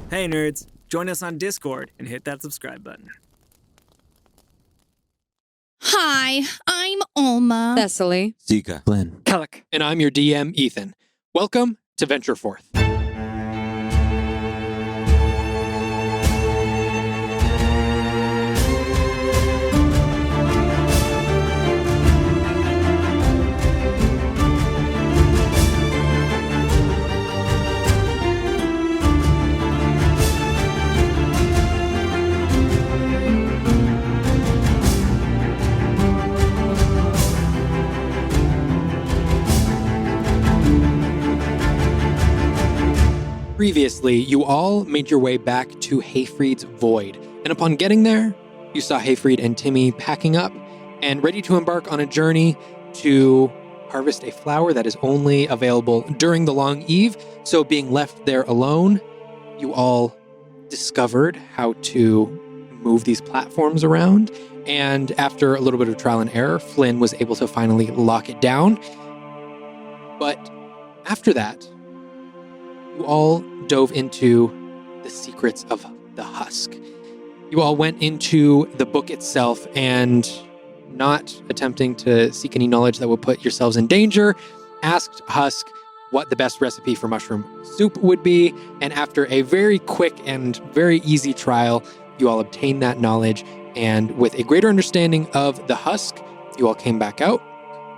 Hey nerds, join us on Discord and hit that subscribe button. Hi, I'm Alma. Thessaly. Zika. Glenn. Kellic. And I'm your DM, Ethan. Welcome to Venture Forth. Previously, you all made your way back to Hayfried's Void, and upon getting there, you saw Hayfried and Timmy packing up and ready to embark on a journey to harvest a flower that is only available during the long eve. So being left there alone, you all discovered how to move these platforms around, and after a little bit of trial and error, Flynn was able to finally lock it down. But after that, you all dove into the secrets of the Husk. You all went into the book itself and, not attempting to seek any knowledge that would put yourselves in danger, asked Husk what the best recipe for mushroom soup would be, and after a very quick and very easy trial, you all obtained that knowledge, and with a greater understanding of the Husk, you all came back out.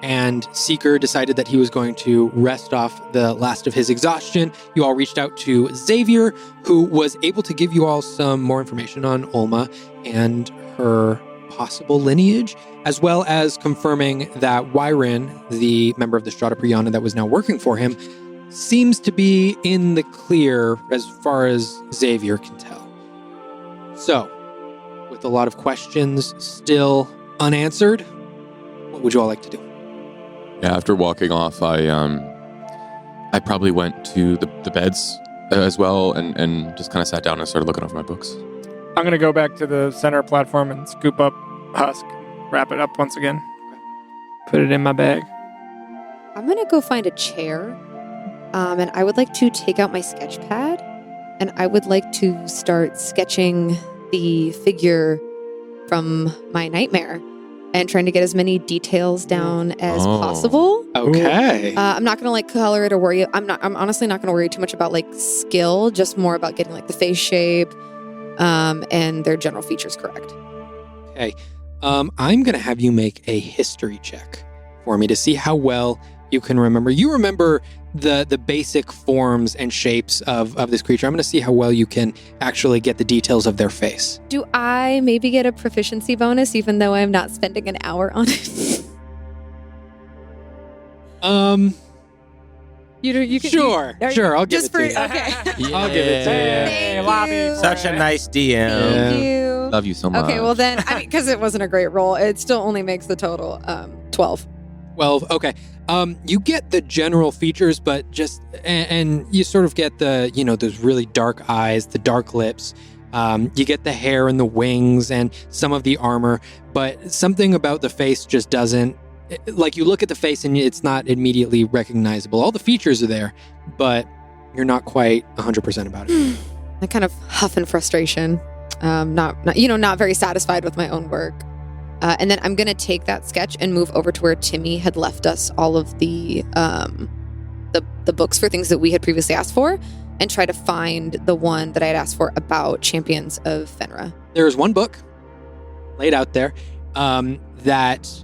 And Seeker decided that he was going to rest off the last of his exhaustion. You all reached out to Xavier, who was able to give you all some more information on Olma and her possible lineage, as well as confirming that Wyrin, the member of the Strata Priyana that was now working for him, seems to be in the clear as far as Xavier can tell. So, with a lot of questions still unanswered, what would you all like to do? Yeah, after walking off, I probably went to the beds as well and just kind of sat down and started looking over my books. I'm going to go back to the center platform and scoop up Husk, wrap it up once again, put it in my bag. I'm going to go find a chair, and I would like to take out my sketch pad, and I would like to start sketching the figure from my nightmare and trying to get as many details down as possible. Okay. I'm not going to color it or worry. I'm honestly not going to worry too much about skill, just more about getting the face shape and their general features correct. Okay. I'm going to have you make a history check for me to see how well you can remember. You remember the basic forms and shapes of this creature. I'm going to see how well you can actually get the details of their face. Do I maybe get a proficiency bonus even though I'm not spending an hour on it? You can, Sure. I'll give it to you. Okay. I'll give it to you. Thank you. Such a nice DM. Thank you. Love you so much. Okay, well then, because it wasn't a great roll, it still only makes the total 12. 12. Okay. You get the general features, but and you sort of get the, those really dark eyes, the dark lips. You get the hair and the wings and some of the armor, but something about the face just doesn't, you look at the face and it's not immediately recognizable. All the features are there, but you're not quite 100% about it. I kind of huff in frustration. Not very satisfied with my own work. And then I'm going to take that sketch and move over to where Timmy had left us all of the books for things that we had previously asked for, and try to find the one that I had asked for about Champions of Fenra. There's one book laid out there that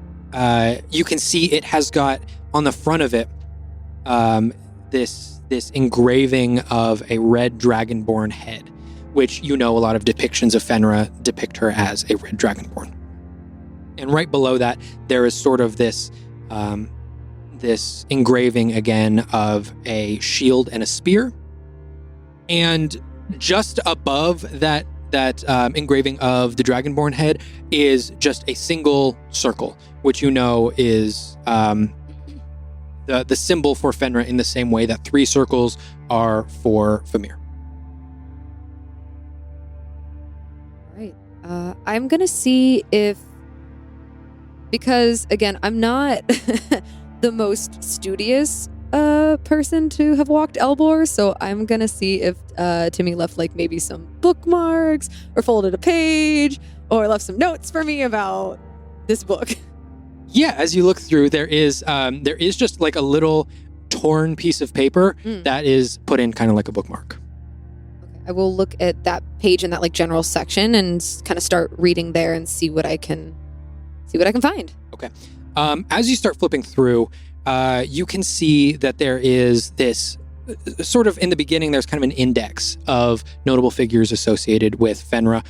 you can see. It has got on the front of it this engraving of a red dragonborn head, which a lot of depictions of Fenra depict her as a red dragonborn. And right below that, there is sort of this engraving again of a shield and a spear. And just above that engraving of the dragonborn head is just a single circle, which is the symbol for Fenra in the same way that 3 circles are for Famir. Right. I'm going to see if... Because, again, I'm not the most studious person to have walked Elbor, so I'm gonna see if Timmy left like maybe some bookmarks or folded a page or left some notes for me about this book. Yeah, as you look through, there is just like a little torn piece of paper that is put in kind of like a bookmark. I will look at that page in that like general section and kind of start reading there and see what I can find. Okay. As you start flipping through, you can see that there is this sort of in the beginning, there's kind of an index of notable figures associated with Fenra,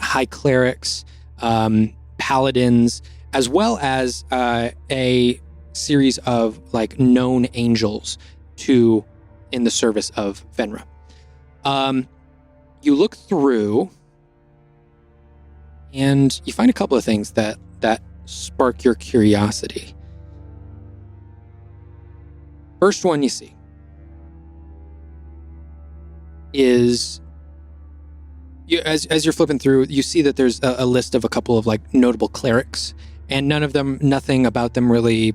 high clerics, paladins, as well as a series of like known angels in the service of Fenra. You look through and you find a couple of things that spark your curiosity. First one you see is as you're flipping through, you see that there's a list of a couple of like notable clerics, and nothing about them really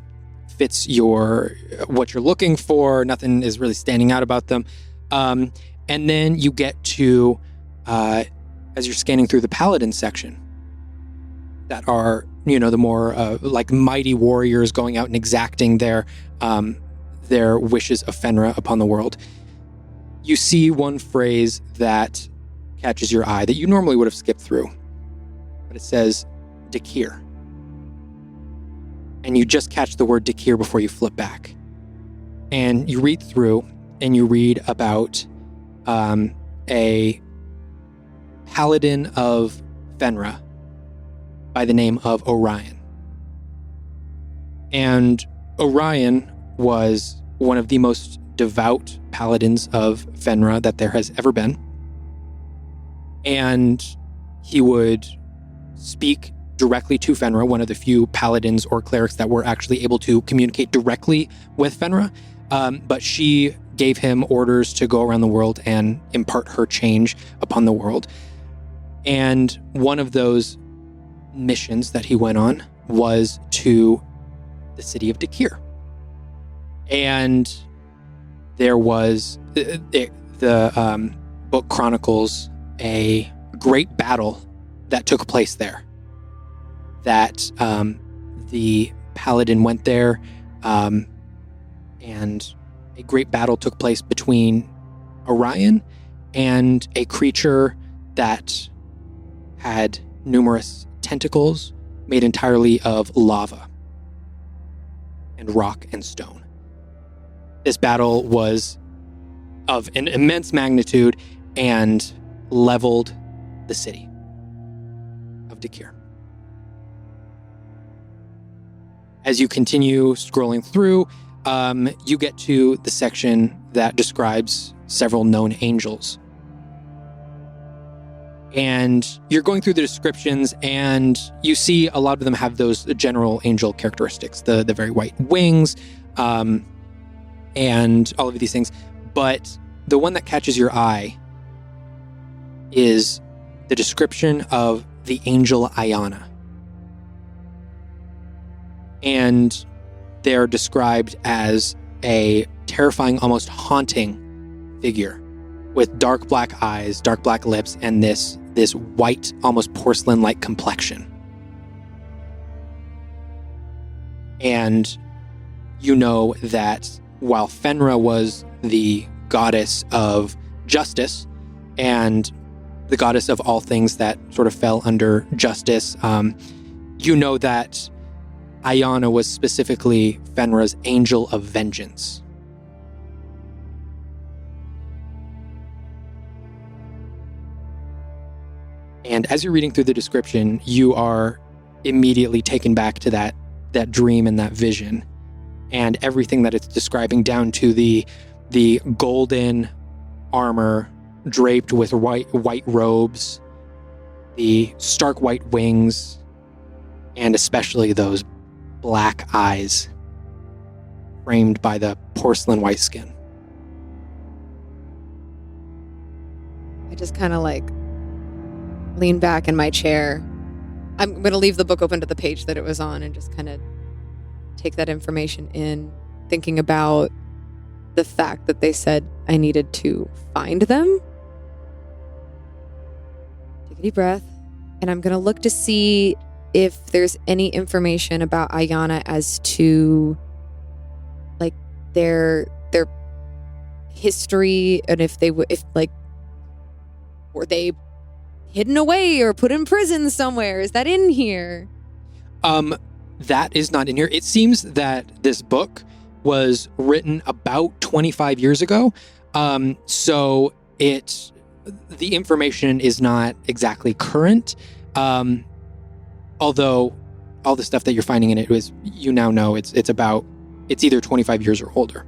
fits what you're looking for. Nothing is really standing out about them. And then you get to, as you're scanning through the paladin section, that are, the more like mighty warriors going out and exacting their wishes of Fenra upon the world. You see one phrase that catches your eye that you normally would have skipped through, but it says Dakir. And you just catch the word Dakir before you flip back. And you read through and you read about a paladin of Fenra by the name of Orion. And Orion was one of the most devout paladins of Fenra that there has ever been. And he would speak directly to Fenra, one of the few paladins or clerics that were actually able to communicate directly with Fenra. But she gave him orders to go around the world and impart her change upon the world. And one of those missions that he went on was to the city of Dakir. And there was, the book chronicles a great battle that took place there. That the paladin went there, and a great battle took place between Orion and a creature that had numerous tentacles made entirely of lava and rock and stone. This battle was of an immense magnitude and leveled the city of Dakir. As you continue scrolling through, you get to the section that describes several known angels. And you're going through the descriptions, and you see a lot of them have those general angel characteristics, the very white wings, and all of these things. But the one that catches your eye is the description of the angel Ayana. And they're described as a terrifying, almost haunting figure with dark black eyes, dark black lips, and this white, almost porcelain-like complexion. And you know that while Fenra was the goddess of justice and the goddess of all things that sort of fell under justice, you know that Ayana was specifically Fenra's angel of vengeance. And as you're reading through the description, you are immediately taken back to that dream and that vision, and everything that it's describing, down to the golden armor draped with white robes, the stark white wings, and especially those black eyes framed by the porcelain white skin. I just kind of like lean back in my chair. I'm going to leave the book open to the page that it was on and just kind of take that information in, thinking about the fact that they said I needed to find them. Take a deep breath. And I'm going to look to see if there's any information about Ayana as to like their history, and if were they hidden away or put in prison somewhere? Is that in here? That is not in here. It seems that this book was written about 25 years ago. So the information is not exactly current. Although all the stuff that you're finding in it was, you now know it's either 25 years or older.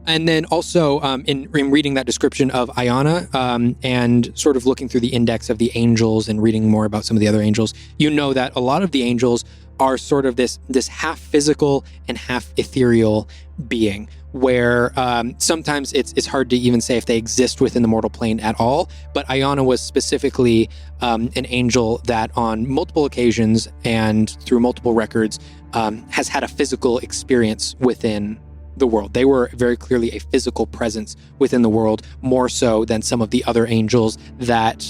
And then also in reading that description of Ayana and sort of looking through the index of the angels and reading more about some of the other angels, you know that a lot of the angels are sort of this half physical and half ethereal being, where sometimes it's hard to even say if they exist within the mortal plane at all. But Ayana was specifically an angel that on multiple occasions and through multiple records has had a physical experience within the world. They were very clearly a physical presence within the world, more so than some of the other angels that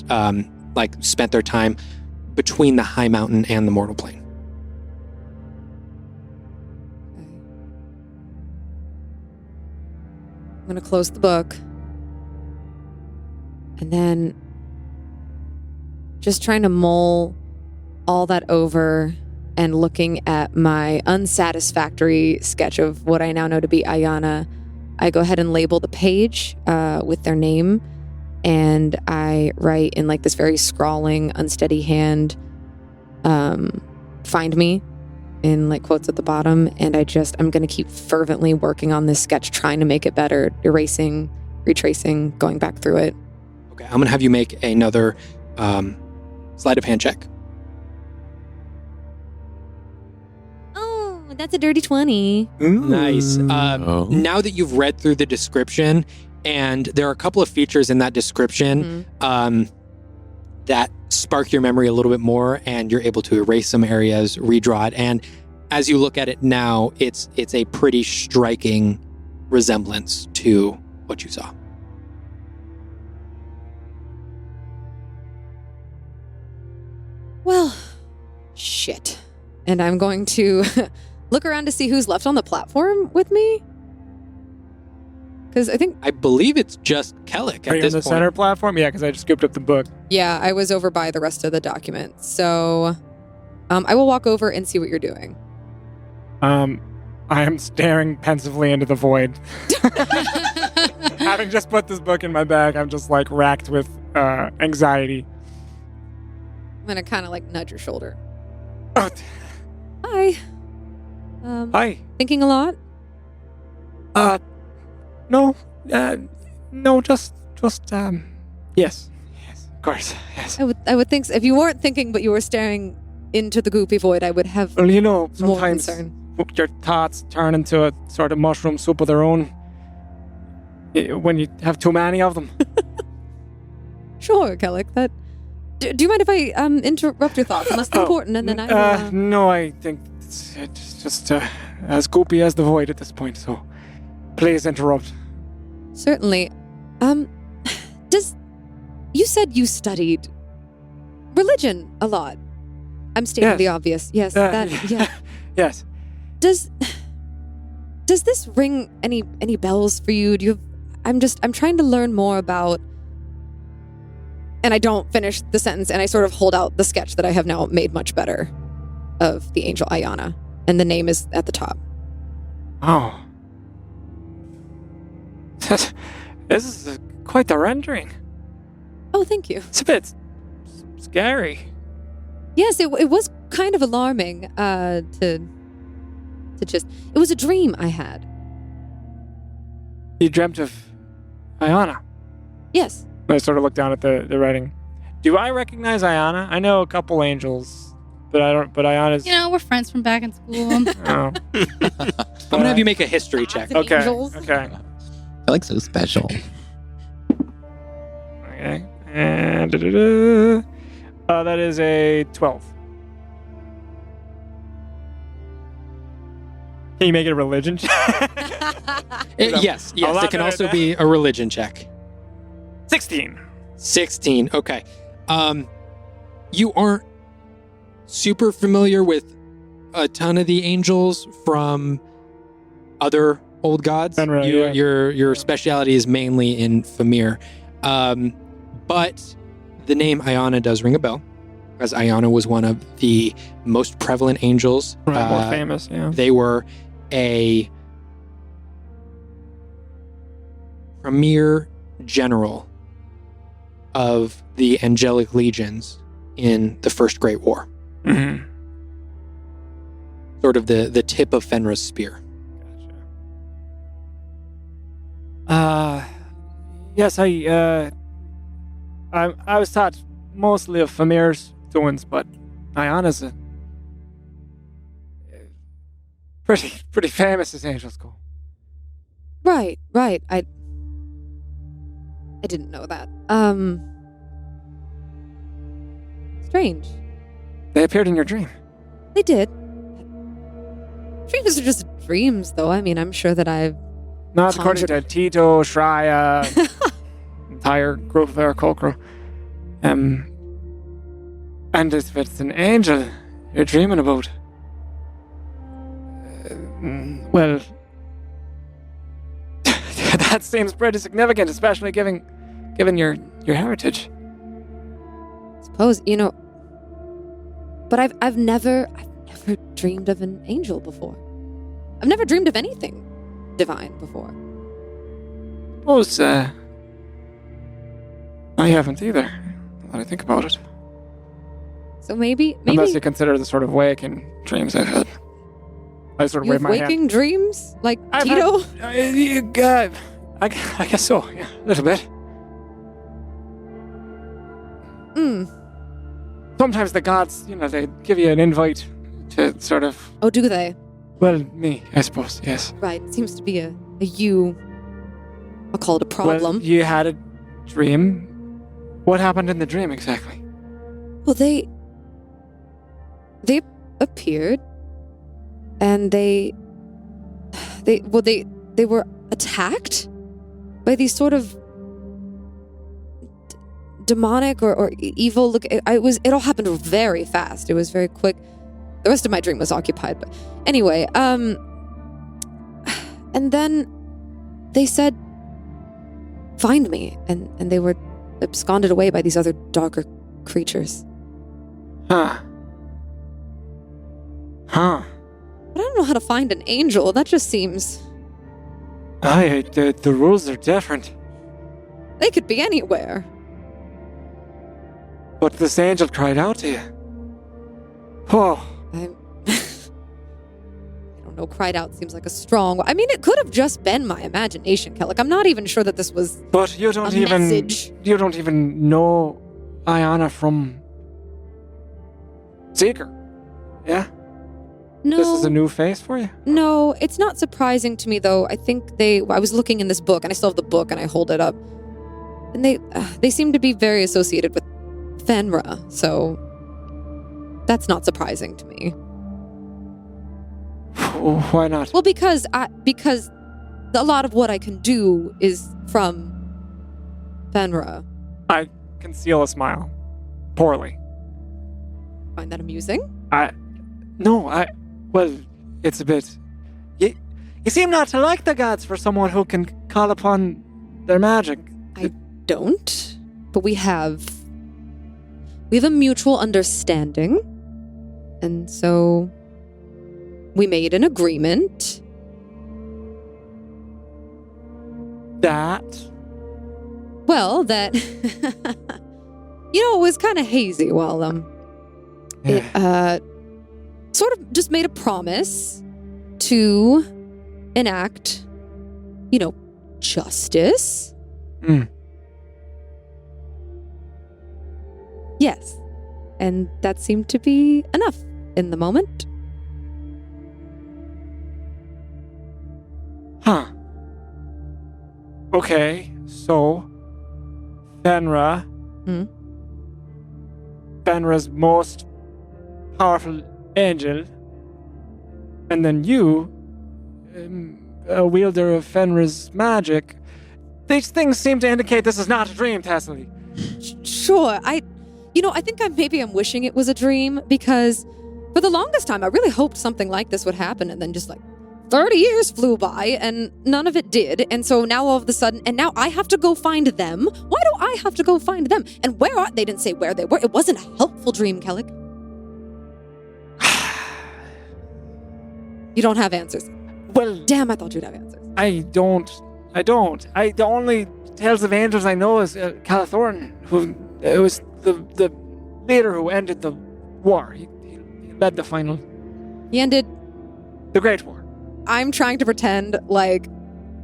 spent their time between the high mountain and the mortal plane. I'm going to close the book. And then just trying to mull all that over and looking at my unsatisfactory sketch of what I now know to be Ayana, I go ahead and label the page with their name. And I write in like this very scrawling, unsteady hand, find me, in like quotes at the bottom. And I'm going to keep fervently working on this sketch, trying to make it better, erasing, retracing, going back through it. Okay, I'm going to have you make another sleight of hand check. Oh, that's a dirty 20. Nice. Now that you've read through the description, and there are a couple of features in that description that spark your memory a little bit more, and you're able to erase some areas, redraw it, and as you look at it now, it's a pretty striking resemblance to what you saw. Well, shit. And I'm going to look around to see who's left on the platform with me. Because I believe it's just Kellic Are at you this on the point. center platform? Yeah, because I just scooped up the book. Yeah, I was over by the rest of the document. So I will walk over and see what you're doing. I am staring pensively into the void. Having just put this book in my bag, I'm just like racked with anxiety. I'm going to kind of like nudge your shoulder. Oh, Hi. hi. Thinking a lot? No, just, yes, of course, yes. I would think so. If you weren't thinking, but you were staring into the goopy void, I would have Well, more sometimes concern. your thoughts turn into a sort of mushroom soup of their own when you have too many of them. Sure, Kellic. Do you mind if I interrupt your thoughts? Unless it's important, and then I will... No, I think it's just as goopy as the void at this point, so please interrupt. Certainly. You said you studied religion a lot. I'm stating Yes. the obvious. Yes, yeah. Yes. Does this ring any bells for you? I'm trying to learn more about... And I don't finish the sentence, and I sort of hold out the sketch that I have now made much better of the angel Ayana, and the name is at the top. Oh. This is quite the rendering. Oh, thank you. It's a bit scary. Yes, it was kind of alarming to just... It was a dream I had. You dreamt of Ayana. Yes. I sort of look down at the writing. Do I recognize Ayana? I know a couple angels, but I don't. But Ayana's. You know, we're friends from back in school. Oh. I'm going to have you make a history check. Okay. Angels. Okay. I like so special. Okay. And that is a 12. Can you make it a religion check? Yes, it can also be a religion check. 16. 16, okay. You aren't super familiar with a ton of the angels from other old gods. Fenra, Your speciality is mainly in Famir. But the name Ayana does ring a bell, as Ayana was one of the most prevalent angels. Right, more famous, yeah. They were a premier general of the angelic legions in the First Great War. Mm-hmm. Sort of the tip of Fenra's spear. Yes, I was taught mostly of Famir's doings, but Ayana's a pretty famous as angels go. Right. I didn't know that. Strange. They appeared in your dream. They did. Dreams are just dreams, though. I mean, I'm sure that I've Not according to Tito, Shreya, entire group of our cult crew. And if it's an angel you're dreaming about, well, that seems pretty significant, especially given your heritage. suppose, but I've never dreamed of an angel before. I've never dreamed of anything divine before. Suppose, I haven't either, now that I think about it. So maybe Unless you consider the sort of waking dreams I've had. I sort of you wave have my hand. waking dreams like I've Tito. I guess so, yeah, a little bit. Sometimes the gods, they give you an invite to sort of, Oh, do they? well, me, I suppose, yes. Right. It seems to be a you. I'll call it a problem. Well, you had a dream. What happened in the dream exactly? Well, they appeared, and they were attacked by these sort of demonic or evil. Look, it all happened very fast. It was very quick. The rest of my dream was occupied, but anyway, and then they said, "Find me," and they were absconded away by these other darker creatures. Huh. But I don't know how to find an angel. That just seems The rules are different. they could be anywhere. But this angel cried out to you. Oh, I don't know. Cried out seems like a strong. I mean, it could have just been my imagination, Kellic. I'm not even sure that this was but you don't a message. You don't even know Ayana from Seeker. Yeah? No, This is a new face for you? no. It's not surprising to me, though. I think I was looking in this book, and I still have the book, and I hold it up, and they seem to be very associated with Fenra, so that's not surprising to me. Why not? Well, because a lot of what I can do is from Fenra. I conceal a smile. Poorly. Find that amusing? Well, it's a bit... You seem not to like the gods for someone who can call upon their magic. I don't, but we have a mutual understanding, and so we made an agreement. That? Well, that it was kind of hazy while it sort of just made a promise to enact, justice. Yes. And that seemed to be enough in the moment. Huh. Okay, so Fenra. Fenra's most powerful angel. And then you, a wielder of Fenrir's magic. These things seem to indicate this is not a dream, Tessely. Sure, I think I'm wishing it was a dream, because for the longest time I really hoped something like this would happen, and then just like 30 years flew by and none of it did. And so now all of a sudden, and now I have to go find them. Why do I have to go find them? And where are they? Didn't say where they were. It wasn't a helpful dream, Kellic. You don't have answers. Well, Damn, I thought you'd have answers. I don't. The only Tales of Angels I know is Calathorn, who was the leader who ended the war. He led the final. He ended the Great War. I'm trying to pretend like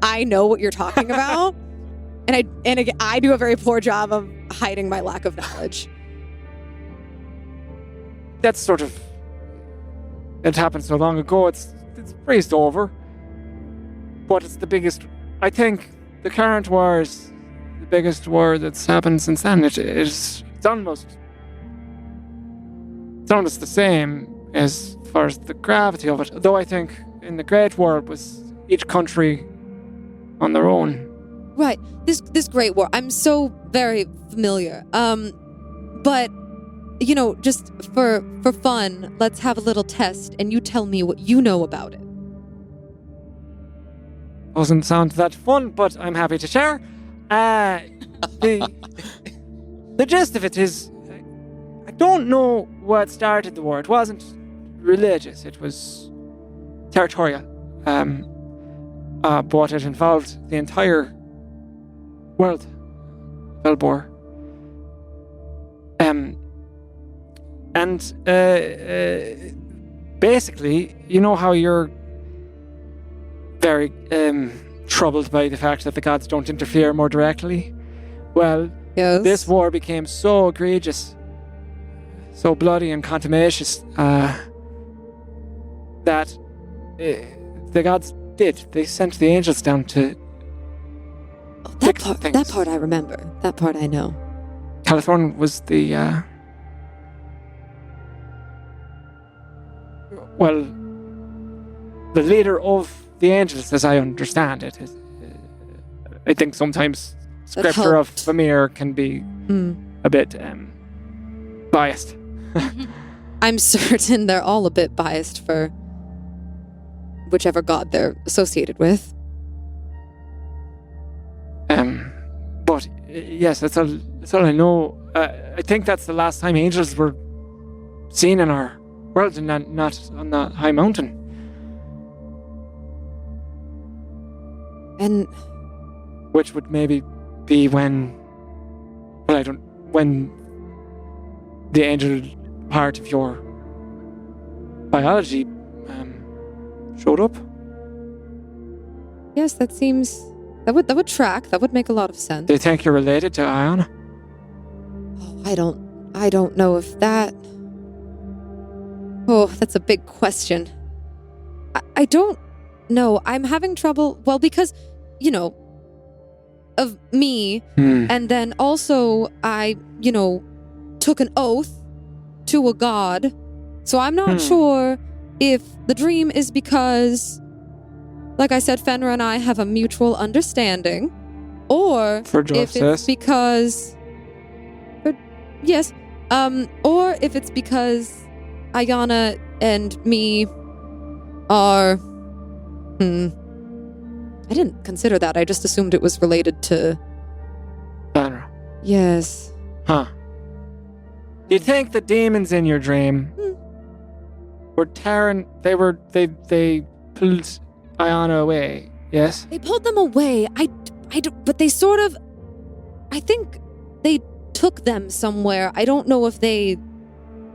I know what you're talking about, and I do a very poor job of hiding my lack of knowledge. That's sort of. It happened so long ago. It's breezed over. But it's the biggest. I think the current war is the biggest war that's happened since then. It's almost the same as far as the gravity of it. Though I think in the Great War it was each country on their own. Right. This Great War. I'm so very familiar. But just for fun, let's have a little test, and you tell me what you know about it. Doesn't sound that fun, but I'm happy to share. The gist of it is, I don't know what started the war. It wasn't religious. It was territorial. But it involved the entire world, Elbor. Basically, you know how you're very troubled by the fact that the gods don't interfere more directly? Well, yes. This war became so egregious, so bloody and contumacious, that the gods did. They sent the angels down to fix things. That part I remember. That part I know. Calathorn was the, the leader of the angels, as I understand it. I think sometimes scripture of Famir can be a bit biased. I'm certain they're all a bit biased for whichever god they're associated with. But yes, that's all I know. I think that's the last time angels were seen in our world, and not on that high mountain. And which would maybe be when the angel part of your biology showed up. Yes, that would track. That would make a lot of sense. Do you think you're related to Iona? Oh, I don't know if that. Oh, that's a big question. I don't know. I'm having trouble. Well, because, of me, and then also I, took an oath to a god. So I'm not sure if the dream is because, like I said, Fenrir and I have a mutual understanding, or if it's because, yes, or if it's because Ayana and me are, I didn't consider that. I just assumed it was related to Fenrir. Yes. Huh. Do you think the demons in your dream were tearing? They pulled Ayana away. Yes. They pulled them away. But they sort of. I think they took them somewhere. I don't know if they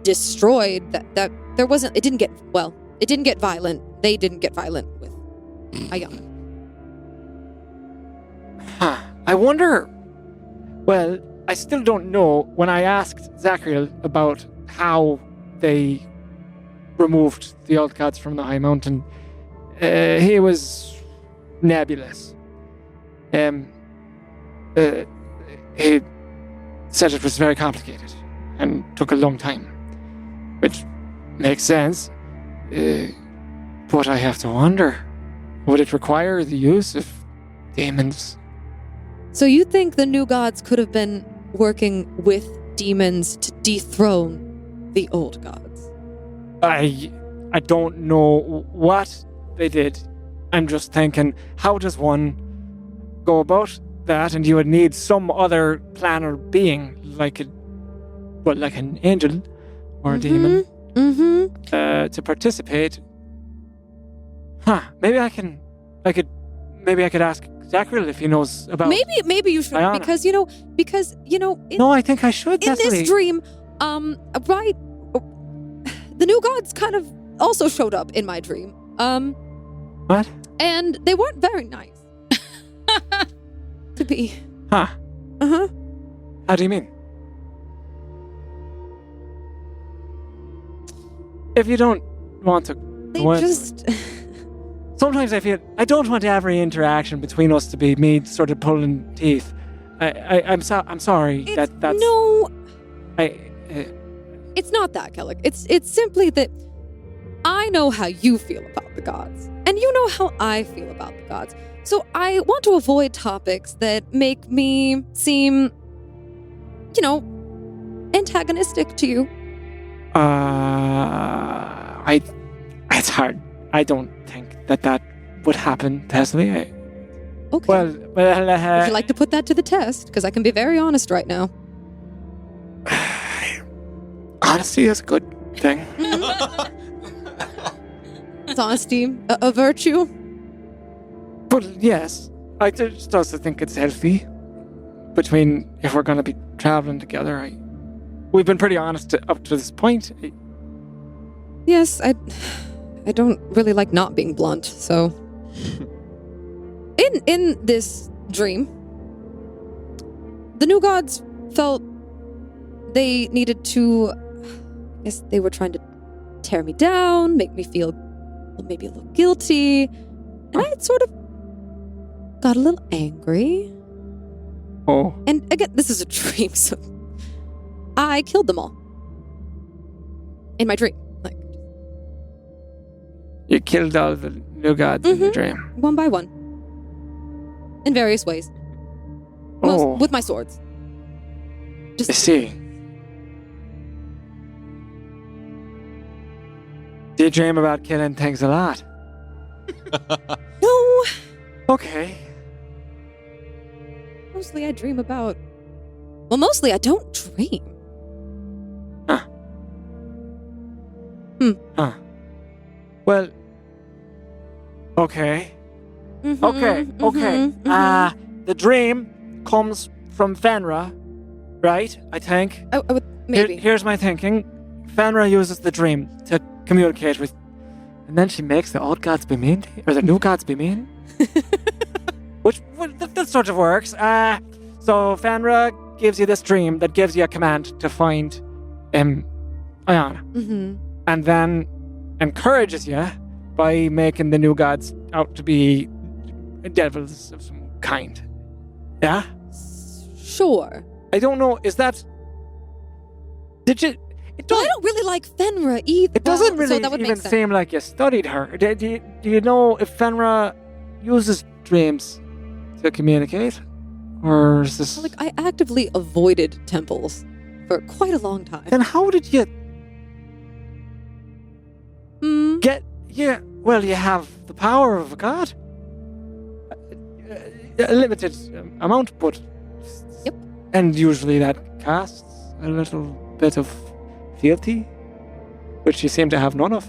destroyed that. There wasn't. It didn't get violent. They didn't get violent with Ayana. Huh. I wonder. Well, I still don't know. When I asked Zachriel about how they removed the old gods from the high mountain, he was nebulous. He said it was very complicated and took a long time, which makes sense. But I have to wonder, would it require the use of demons? So you think the new gods could have been working with demons to dethrone the old gods? I don't know what they did. I'm just thinking, how does one go about that? And you would need some other planner being, like an angel or a demon, to participate. Maybe I could ask Zachariel if he knows about. Maybe you should, Diana. because No, I think I should. in Definitely. this dream, right, the new gods kind of also showed up in my dream. What? And they weren't very nice. To be. Huh? Uh-huh. How do you mean? If you don't want to They go into just. it. Sometimes I feel I don't want every interaction between us to be me sort of pulling teeth. I'm sorry that's No, I it's not that, Kellic. It's simply that I know how you feel about the gods, and you know how I feel about the gods. So I want to avoid topics that make me seem, antagonistic to you. it's hard. I don't think that would happen, Teslie. Okay. Well, Would you like to put that to the test? Because I can be very honest right now. honesty is a good thing. Is honesty a virtue? But yes, I just also think it's healthy between if we're going to be traveling together. We've been pretty honest up to this point. Yes, I don't really like not being blunt, so. In this dream, the new gods felt they needed to, I guess they were trying to tear me down, make me feel maybe a little guilty, and I sort of got a little angry. Oh. And again, this is a dream, so I killed them all. In my dream. Like, You killed all the new gods in the dream. one by one. In various ways. Oh. With my swords. I see. Do you dream about killing things a lot? No! Okay. Mostly I dream about... Well, mostly I don't dream. Well. Okay. Mhm, Okay. mhm. The dream comes from Fenra, right? I think. I would, maybe. Here's my thinking. Fenra uses the dream to communicate with, and then she makes the old gods be mean, or the new gods be mean. Which that sort of works. So Fenra gives you this dream that gives you a command to find, Ayana, Mhm. and then encourages you by making the new gods out to be devils of some kind. Yeah. Sure. I don't know. Is that? Did you? It Well, I doesn't. don't really like Fenra either. It doesn't so really that would even make sense. seem like you studied her. Do you know if Fenra uses dreams to communicate, or is this? Like, I actively avoided temples for quite a long time. Then how did you Hmm. get? Yeah. Well, you have the power of a god. A limited amount, but. Yep. And usually that casts a little bit of fealty, which you seem to have none of.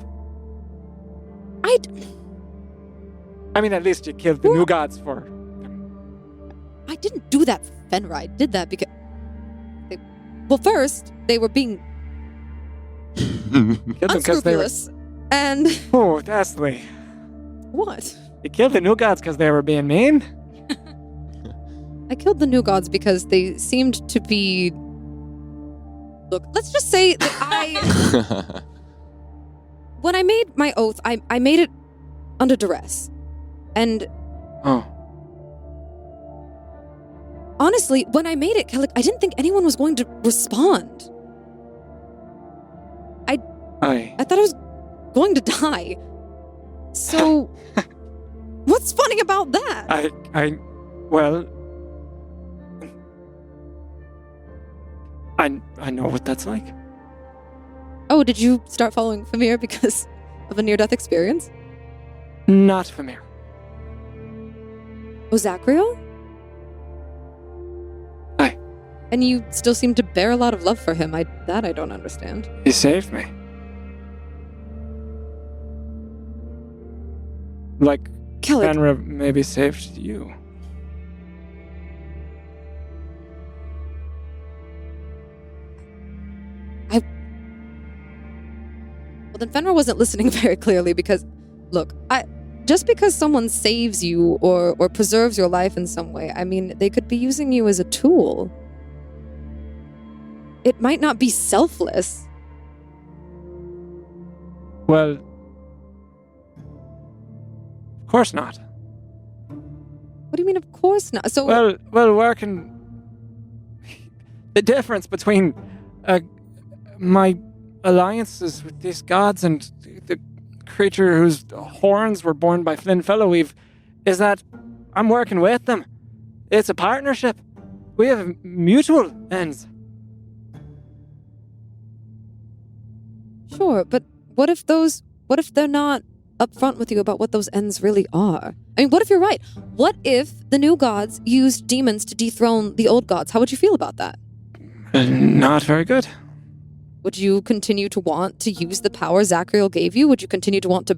I mean, at least you killed the new gods for. I didn't do that for Fenra. I did that because... Well, first, they were being Killed them 'cause they were. unscrupulous. And... Oh, Deathly. What? You killed the new gods because they were being mean? I killed the new gods because they seemed to be... Look, let's just say that when I made my oath, I made it under duress. And Oh. honestly, when I made it, Kellic, I didn't think anyone was going to respond. Aye. I thought I was going to die. So, what What's funny about that? Well, I know what that's like. Oh, did you start following Famir because of a near-death experience? Not familiar. Oh, Zachriel? Aye. And you still seem to bear a lot of love for him. I don't understand. He saved me. Like Kellic, Fenrir maybe saved you. well, then Fenrir wasn't listening very clearly because, look, just because someone saves you or preserves your life in some way, I mean, they could be using you as a tool. It might not be selfless. Well, of course not. What do you mean, of course not? So, Well, working. The difference between my alliances with these gods and the creature whose horns were born by Flynn Fellowweave is that I'm working with them. It's a partnership. We have mutual ends. sure, but what if they're not upfront with you about what those ends really are? I mean, what if you're right? What if the new gods used demons to dethrone the old gods? How would you feel about that? Not very good. Would you continue to want to use the power Zachriel gave you? Would you continue to want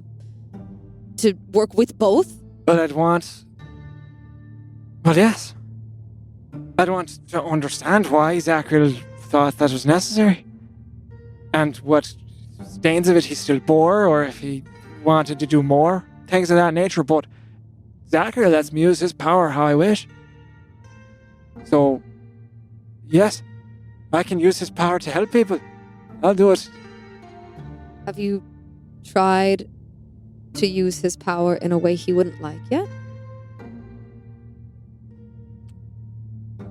to work with both? But I'd want... Well, yes. I'd want to understand why Zachriel thought that was necessary. And what stains of it he still bore, or if he wanted to do more. Things of that nature, but Zachriel lets me use his power how I wish. So, yes, I can use his power to help people. I'll do it. Have you tried to use his power in a way he wouldn't like yet?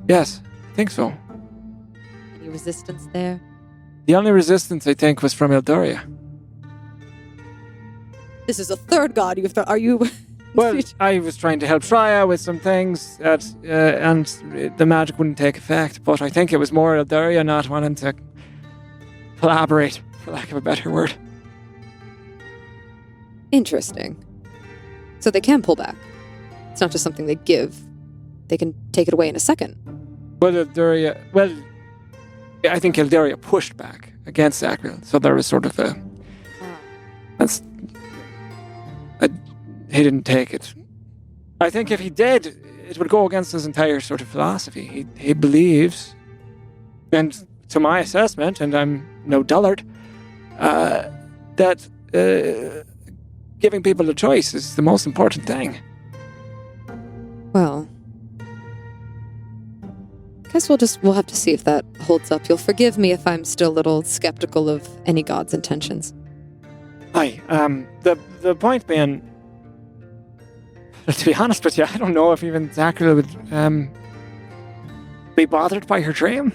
Yes, I think so. Any resistance there? The only resistance, I think, was from Eldoria. This is a third god you've are you... Well, I was trying to help Freya with some things, and the magic wouldn't take effect, but I think it was more Eldoria not wanting to collaborate, for lack of a better word. Interesting. So they can pull back. It's not just something they give. They can take it away in a second. Well, I think Eldoria pushed back against Zachriel, so there was sort of a... He didn't take it. I think if he did, it would go against his entire sort of philosophy. He believes, and to my assessment, and I'm no dullard, that giving people a choice is the most important thing. Well, guess we'll have to see if that holds up. You'll forgive me if I'm still a little skeptical of any god's intentions. Aye, the point being, to be honest with you, I don't know if even Zachriel would be bothered by her dream.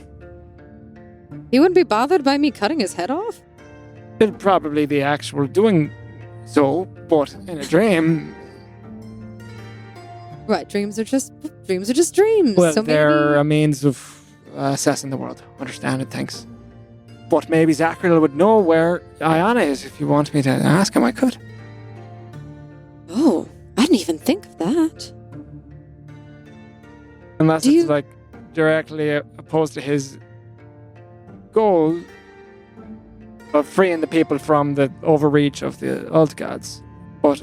He wouldn't be bothered by me cutting his head off? It'd probably be actual doing so, but in a dream... Right, dreams are just dreams. Well, so they're maybe... a means of assessing the world, understanding things. But maybe Zachriel would know where Ayana is. If you want me to ask him, I could. Oh, I didn't even think of that. Unless it's like directly opposed to his goal of freeing the people from the overreach of the old gods. But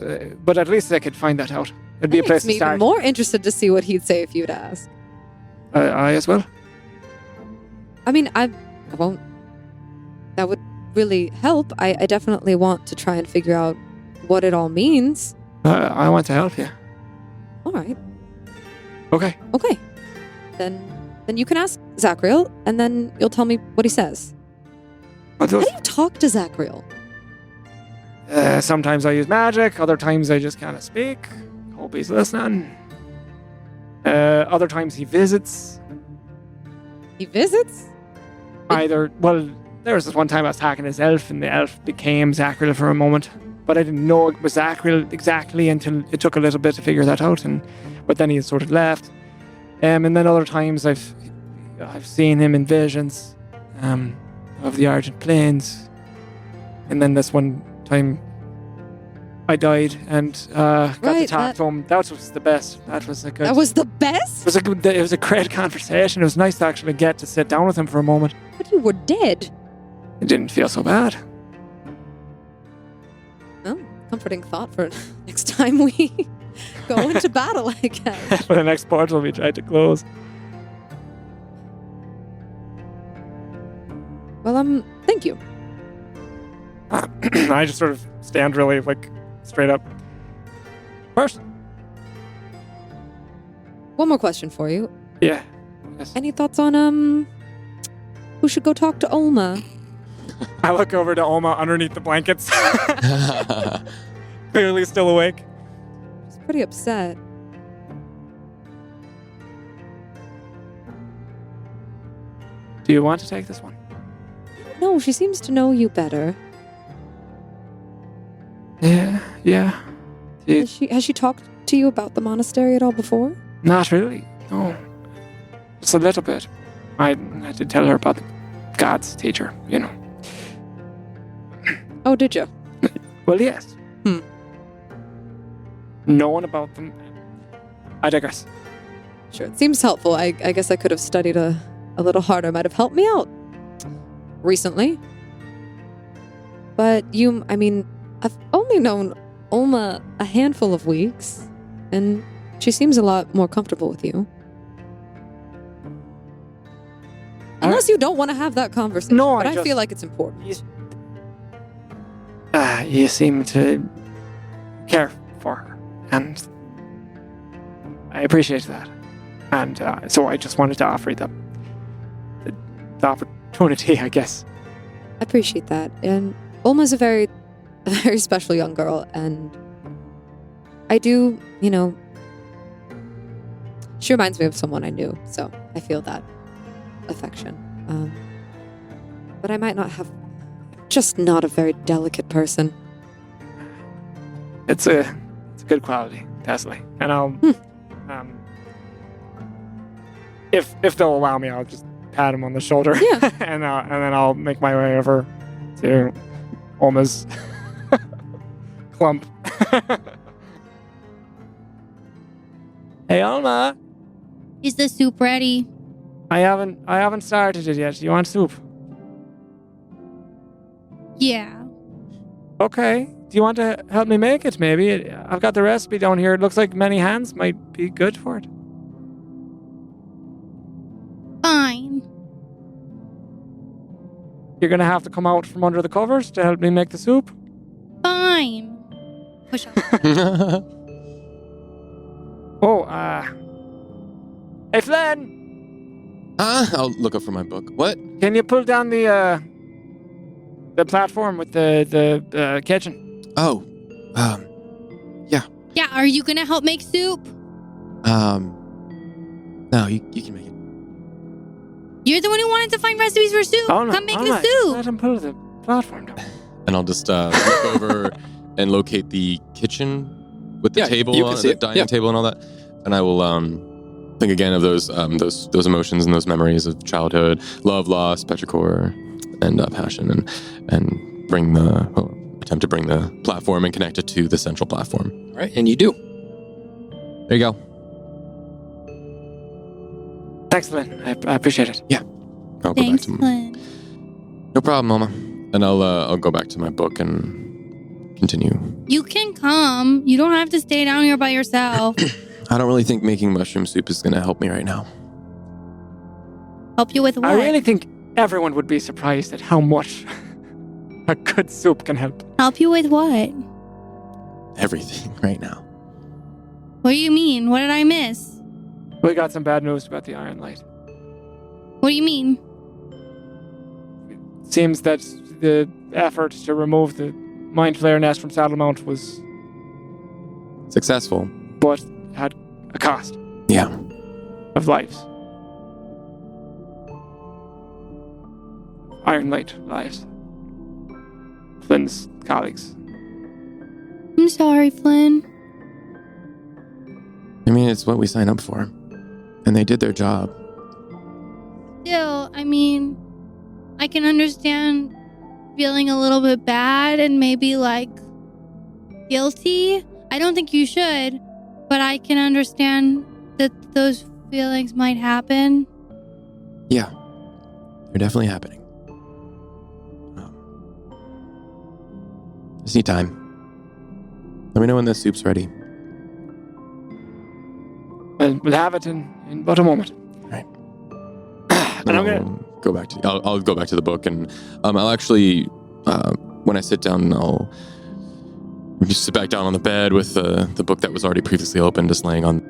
at least they could find that out. It'd be a place to start. I'm more interested to see what he'd say if you'd ask. I as well. I mean, I won't. That would really help. I definitely want to try and figure out what it all means. I want to help you. All right. Okay. Then you can ask Zachriel, and then you'll tell me what he says. How do you talk to Zachriel? Sometimes I use magic. Other times I just kind of speak. Hope he's listening. Other times he visits. He visits? There was this one time I was talking to his elf, and the elf became Zachriel for a moment. but I didn't know it was Zachriel exactly until it took a little bit to figure that out. But then he had sort of left. And then other times I've seen him in visions of the Argent Plains. And then this one time I died and got to talk to him. That was the best. That was a good. That was the best? It was a great conversation. It was nice to actually get to sit down with him for a moment. But you were dead. It didn't feel so bad. Oh, comforting thought for next time we go into battle, I guess. For the next portal we tried to close. Well, thank you. I just sort of stand really, straight up. First. One more question for you. Yeah. Yes. Any thoughts on, who should go talk to Olma? I look over to Olma underneath the blankets. Clearly still awake. She's pretty upset. Do you want to take this one? No, she seems to know you better. Yeah. Has she talked to you about the monastery at all before? Not really. No. Just a little bit. I did tell her about the God's teacher, you know. Oh, did you? Well, yes. Knowing about them. I digress. Sure, it seems helpful. I guess I could have studied a little harder. Might have helped me out recently. But I've only known Olma a handful of weeks, and she seems a lot more comfortable with you. Unless you don't want to have that conversation. No, but I feel like it's important. You seem to care for her, and I appreciate that. And so I just wanted to offer you the opportunity, I guess. I appreciate that. And Olma's a very special young girl, and I do, she reminds me of someone I knew, so I feel that affection. But I might not have, just not a very delicate person. It's a good quality, definitely. And I'll, if they'll allow me, I'll just pat him on the shoulder. Yeah. and then I'll make my way over to Olma's clump. Hey, Olma. Is the soup ready? I haven't started it yet. You want soup? Yeah. Okay. Do you want to help me make it, maybe? I've got the recipe down here. It looks like many hands might be good for it. Fine. You're going to have to come out from under the covers to help me make the soup? Fine. Push up. Hey, Flynn! I'll look up for my book. What? Can you pull down the platform with the kitchen? Oh, Yeah, are you gonna help make soup? no, you can make it. You're the one who wanted to find recipes for soup. Oh, no. Come make All the right. soup. Let him pull the platform down. And I'll just look over and locate the kitchen with the table, you can see the it. dining table, and all that. And I will think again of those emotions and those memories of childhood, love, loss, petrichor, and passion, and bring attempt to bring the platform and connect it to the central platform. All right, and you do. There you go. Thanks, Flynn. I appreciate it. I'll Thanks, go back to Flynn. no problem, Mama. And I'll go back to my book and continue. You can come. You don't have to stay down here by yourself. I don't really think making mushroom soup is going to help me right now. Help you with what? I really think everyone would be surprised at how much a good soup can help. Help you with what? Everything right now. What do you mean? What did I miss? We got some bad news about the Iron Light. What do you mean? It seems that the effort to remove the Mind Flayer nest from Saddlemount was, Successful. but had a cost Yeah. of lives. Iron Light lives. Flynn's colleagues. sorry, Flynn. I mean, it's what we sign up for. And they did their job. Still, I mean, I can understand feeling a little bit bad and maybe like guilty. I don't think you should, but I can understand that those feelings might happen. Yeah. They're definitely happening. Just need time. Let me know when the soup's ready. Well, we'll have it in but a moment. Right. And I'm gonna go back to. I'll go back to the book, and I'll actually, when I sit down, I'll just sit back down on the bed with the book that was already previously open, just laying on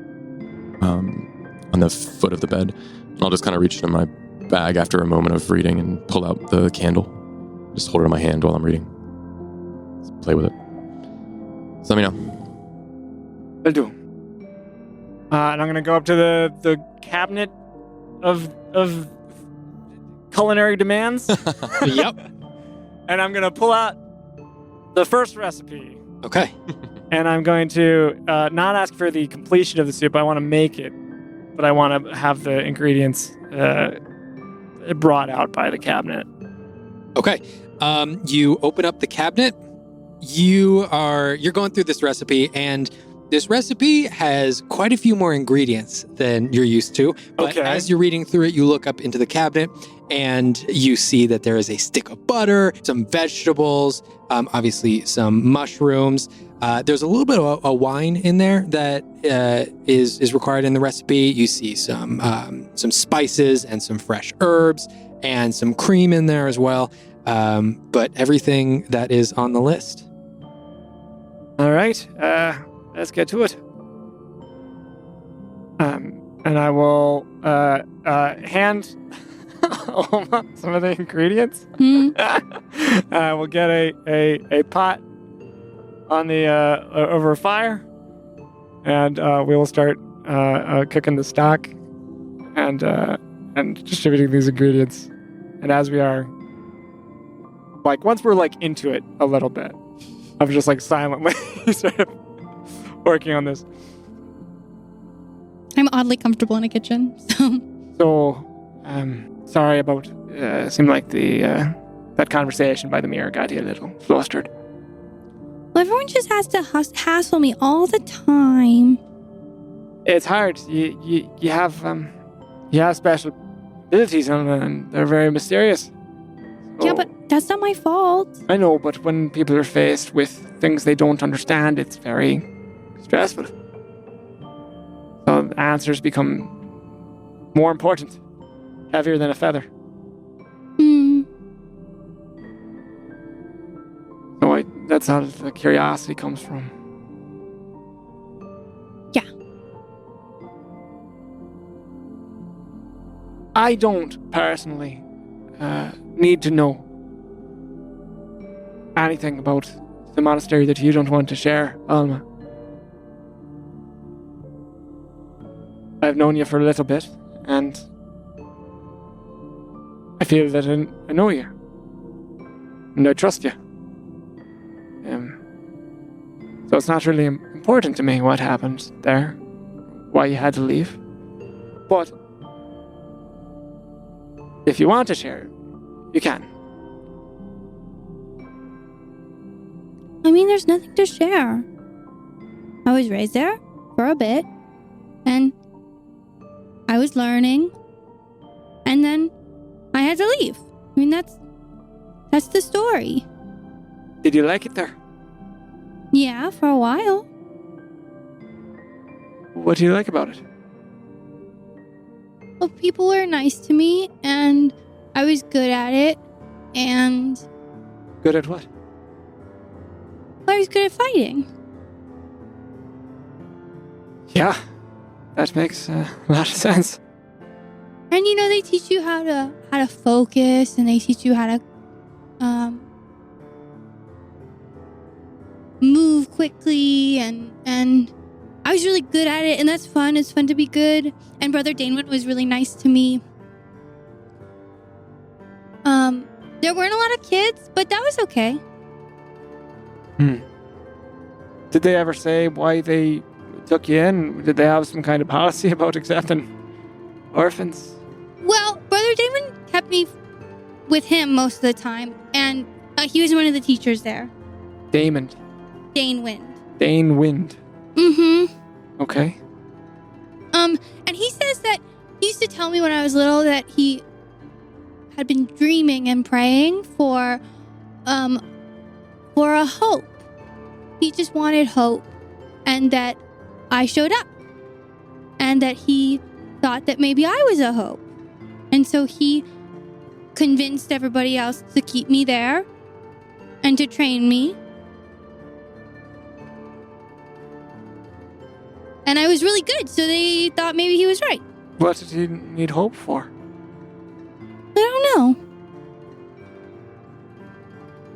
the foot of the bed. And I'll just kind of reach into my bag after a moment of reading and pull out the candle. Just hold it in my hand while I'm reading. Just play with it. So let me know. Will do. And I'm gonna go up to the cabinet of culinary demands. Yep. And I'm gonna pull out the first recipe. Okay. And I'm going to not ask for the completion of the soup. I want to make it, but I want to have the ingredients brought out by the cabinet. Okay. You open up the cabinet. You're going through this recipe, and this recipe has quite a few more ingredients than you're used to. But Okay. as you're reading through it, you look up into the cabinet and you see that there is a stick of butter, some vegetables, obviously some mushrooms. There's a little bit of a wine in there that is required in the recipe. You see some spices and some fresh herbs and some cream in there as well. But everything that is on the list. All right. Let's get to it. And I will hand Alma some of the ingredients. We'll get a pot on the over a fire, and we will start cooking the stock and distributing these ingredients. And as we are, like, once we're like into it a little bit, I'm just like silently sort of working on this. I'm oddly comfortable in a kitchen, so. So, sorry about. Seemed like that conversation by the mirror got you a little flustered. Well, everyone just has to hassle me all the time. It's hard. You have special abilities, and they're very mysterious. Yeah, but that's not my fault. I know, but when people are faced with things they don't understand, it's very stressful. So the answers become more important, heavier than a feather. So that's how the curiosity comes from. Yeah. I don't personally need to know anything about the monastery that you don't want to share, Alma. I've known you for a little bit, and I feel that I know you, and I trust you. So it's not really important to me what happened there, why you had to leave. But if you want to share, you can. I mean, there's nothing to share. I was raised there for a bit, and I was learning, and then I had to leave. I mean, that's the story. Did you like it there? Yeah, for a while. What do you like about it? Well, people were nice to me, and I was good at it, and Good at what? I was good at fighting. Yeah, that makes a lot of sense. And they teach you how to focus, and they teach you how to move quickly, and I was really good at it, and that's fun. It's fun to be good. And Brother Danewood was really nice to me. There weren't a lot of kids, but that was okay. Did they ever say why they took you in? Did they have some kind of policy about accepting orphans? Well, Brother Damon kept me with him most of the time, and he was one of the teachers there. Damon. Dane Wind. Dane Wind. Mm-hmm. Okay. And he says that he used to tell me when I was little that he had been dreaming and praying for a hope. He just wanted hope, and that I showed up, and that he thought that maybe I was a hope, and so he convinced everybody else to keep me there and to train me. And I was really good, so they thought maybe he was right. What did he need hope for? I don't know.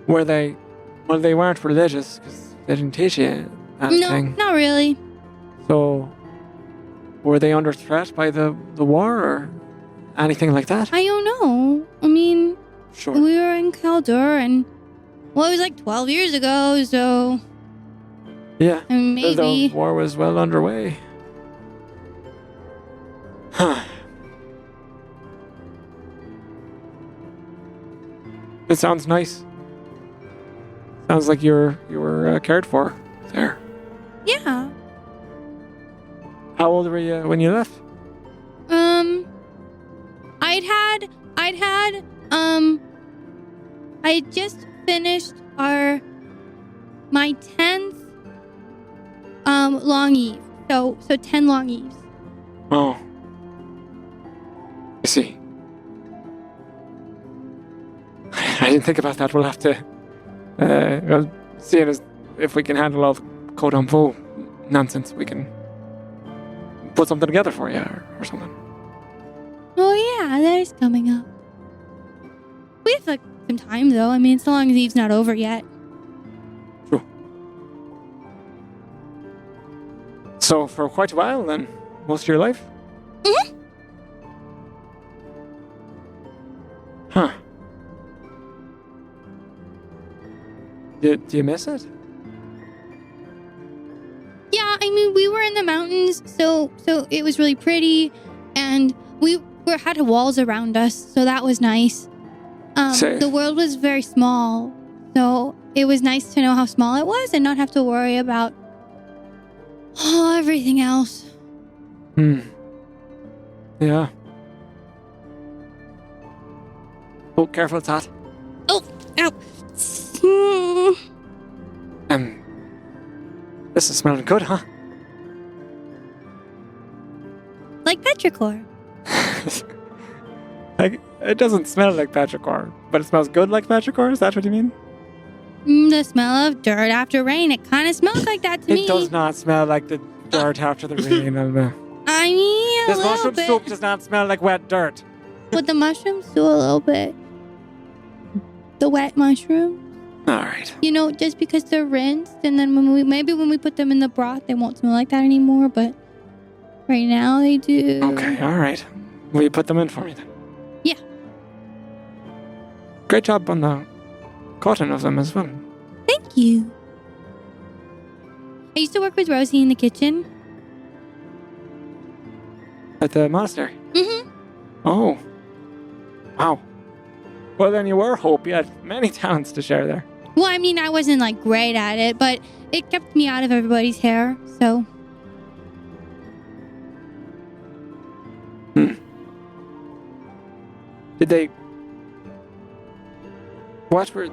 Well, they weren't religious because they didn't teach you anything. No, not really. So, were they under threat by the war or anything like that? I don't know. I mean, Sure. we were in Caldur, and well, it was like 12 years ago, so Yeah. I mean, maybe. The war was well underway. Huh. It sounds nice. Sounds like you were cared for there. Yeah. How old were you when you left? I just finished my 10th long eve. So 10 long eves. Oh. I see. I didn't think about that. We'll have to well, seeing as if we can handle all the code info nonsense, we can put something together for you or something. Oh yeah, that is coming up. We have like some time though. I mean, so long as Eve's not over yet. True. So for quite a while then, most of your life? Mm-hmm. Huh. Do you miss it? Yeah, I mean, we were in the mountains, so it was really pretty, and we had walls around us, so that was nice. Safe. The world was very small, so it was nice to know how small it was and not have to worry about everything else. Yeah. Oh, careful, it's hot. Oh, ow. This is smelling good, huh? Like petrichor. It doesn't smell like petrichor, but it smells good like petrichor? Is that what you mean? The smell of dirt after rain. It kind of smells like that to me. It does not smell like the dirt after the rain, Elma. I mean, a This little mushroom bit. soup does not smell like wet dirt. But the mushrooms do a little bit. The wet mushroom. All right. You know, just because they're rinsed, and then when we put them in the broth, they won't smell like that anymore. But right now they do. Okay, all right. Will you put them in for me then? Yeah. Great job on the cutting of them as well. Thank you. I used to work with Rosie in the kitchen. At the monastery? Mm-hmm. Oh. Wow. Well, then you were Hope. You had many talents to share there. Well, I mean, I wasn't like great at it, but it kept me out of everybody's hair. So Did they... What were...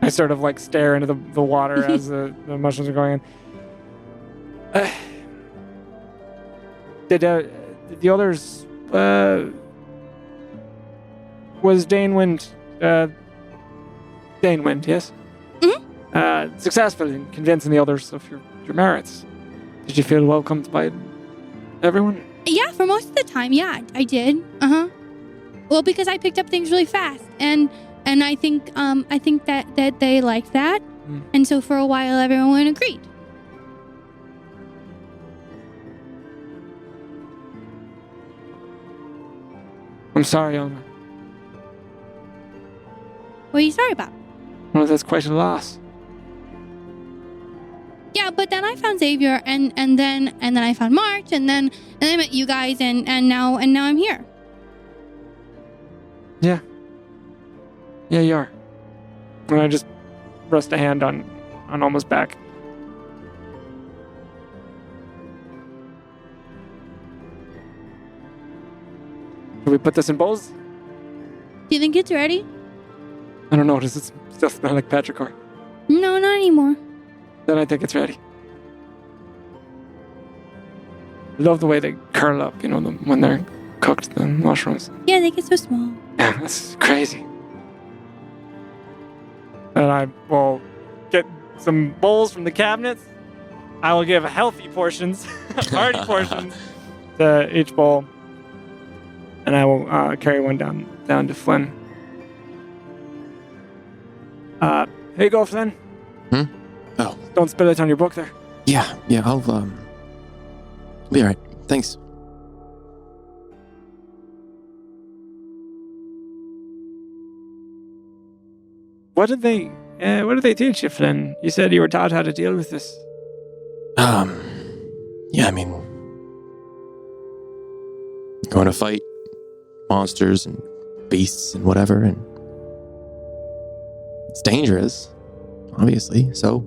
I sort of like stare into the water as the mushrooms are going in. Did the others... was Dane Wind... Dane Wind, yes? Mm-hmm. Successful in convincing the others of your merits. Did you feel welcomed by everyone? yeah, for most of the time, yeah, I did. Well, because I picked up things really fast, and I think that they liked that, and so for a while everyone agreed. I'm sorry, Elma. What are you sorry about? Well, that's quite a loss. Yeah, but then I found Xavier, and then I found March, and then I met you guys, and now I'm here. Yeah. Yeah, you are. And I just rest a hand on Alma's back. Can we put this in bowls? Do you think it's ready? I don't know. Does it still smell like petrichor? No, not anymore. Then I think it's ready. I love the way they curl up, when they're cooked, the mushrooms. Yeah, they get so small. Yeah, that's crazy. And I will get some bowls from the cabinets. I will give healthy portions, hearty portions to each bowl. And I will carry one down to Flynn. Here you go, Flynn. Oh. Don't spill it on your book there. Yeah, I'll be all right. Thanks. What did they teach you, Flynn? You said you were taught how to deal with this. Yeah, I mean, going to fight monsters and beasts and whatever, and it's dangerous, obviously, so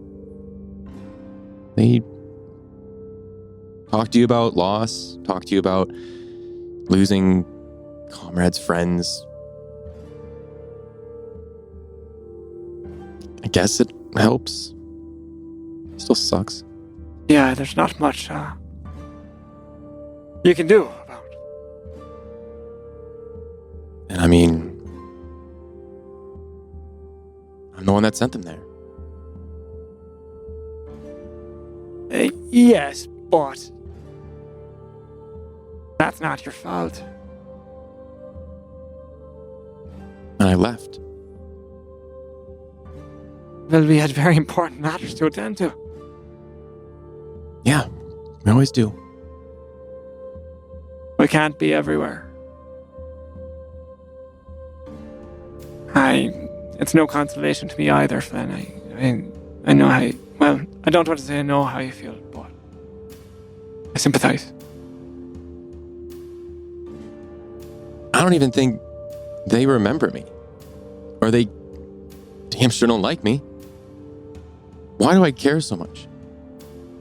they talk to you about loss, talk to you about losing comrades, friends. I guess it helps. Still sucks. Yeah, there's not much you can do about it. And I mean, I'm the one that sent them there. Yes, but that's not your fault. And I left. Well, we had very important matters to attend to. Yeah, we always do. We can't be everywhere. It's no consolation to me either, Flynn. I know how I don't want to say I know how you feel, but I sympathize. I don't even think they remember me. Or they damn sure don't like me. Why do I care so much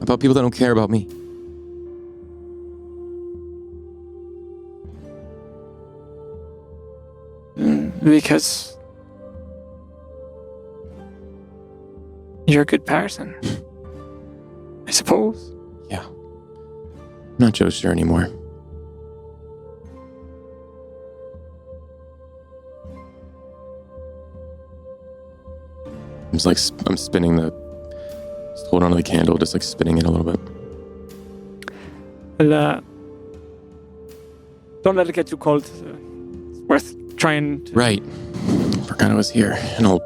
about people that don't care about me? Because you're a good person. I suppose. Yeah. I'm not so sure anymore. I'm spinning just hold on to the candle, just like spinning it a little bit. Well, don't let it get too cold. It's worth trying to... Right. Forgot I was here. And I'll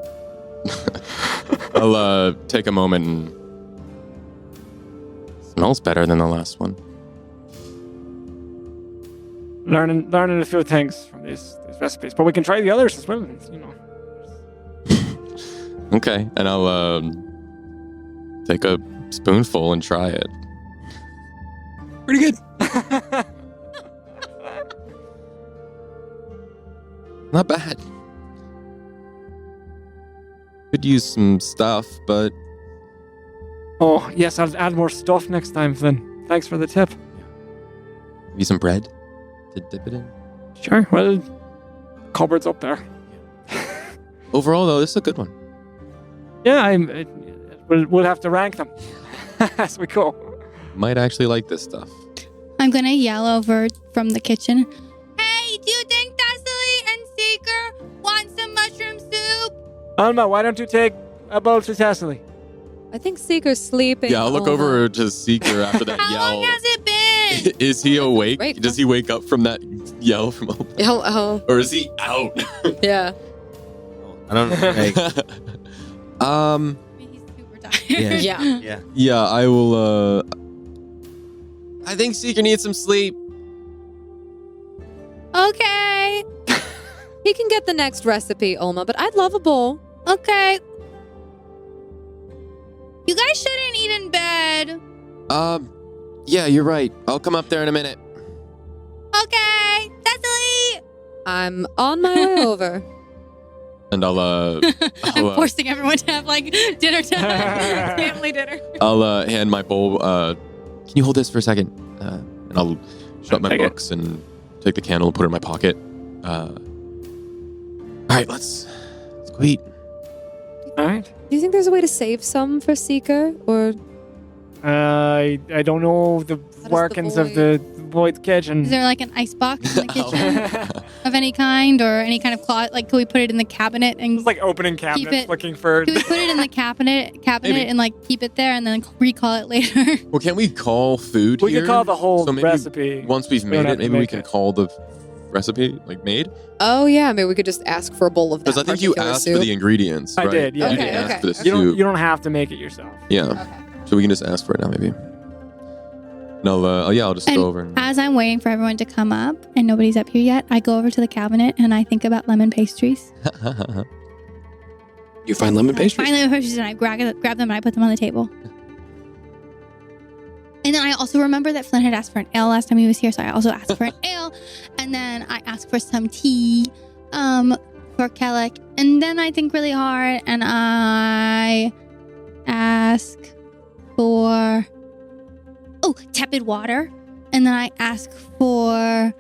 take a moment and... Smells better than the last one. Learning a few things from these recipes. But we can try the others as well, Okay, and I'll take a spoonful and try it. Pretty good. Not bad. Could use some stuff, but... Oh, yes, I'll add more stuff next time, Flynn. Thanks for the tip. Maybe some bread to dip it in. Sure, well, cupboard's up there. Overall, though, this is a good one. Yeah, we'll have to rank them as we go. Might actually like this stuff. I'm gonna yell over from the kitchen. Hey, do you think Thessaly and Seeker want some mushroom soup? Alma, why don't you take a bowl to Thessaly? I think Seeker's sleeping. Yeah, I'll look Alma. over to Seeker after that How yell. long has it been? Is he awake? Great. Does he wake up from that yell from Elbor? Oh, Or is he out? yeah. I don't know. He's super tired. Yeah. Yeah, I will, I think Seeker needs some sleep. Okay. He can get the next recipe, Alma, but I'd love a bowl. Okay. You guys shouldn't eat in bed. Yeah, you're right. I'll come up there in a minute. Okay, Cecily. I'm on my way over. And I'm forcing everyone to have like dinner time, family dinner. I'll hand my bowl. Can you hold this for a second? And I'll shut up my books and take the candle and put it in my pocket. All right, let's go eat. All right. Do you think there's a way to save some for Seeker? Or I don't know the workings of the Void's kitchen. Is there like an ice box in the kitchen of any kind, or any kind of closet? Like, could we put it in the cabinet and It's like opening cabinets looking for. Could we put it in the cabinet Maybe. and like keep it there and then recall it later? Well, can't we call food We here? could call the whole So maybe recipe. Once we've don't made have it, to maybe we make can it. call the recipe like made. oh yeah, maybe we could just ask for a bowl of that. Because I think you particular asked soup. for the ingredients. I right? did, yeah. You Okay, didn't ask okay. for the You soup. don't have to make it yourself. Yeah. Okay. So we can just ask for it now, maybe. No, I'll just And go over. And, as I'm waiting for everyone to come up and nobody's up here yet, I go over to the cabinet and I think about lemon pastries. You find lemon pastries. Find lemon pastries and I grab them and I put them on the table. And then I also remember that Flynn had asked for an ale last time he was here, so I also asked for an ale. And then I asked for some tea for Kellic. And then I think really hard and I ask for tepid water. And then I ask for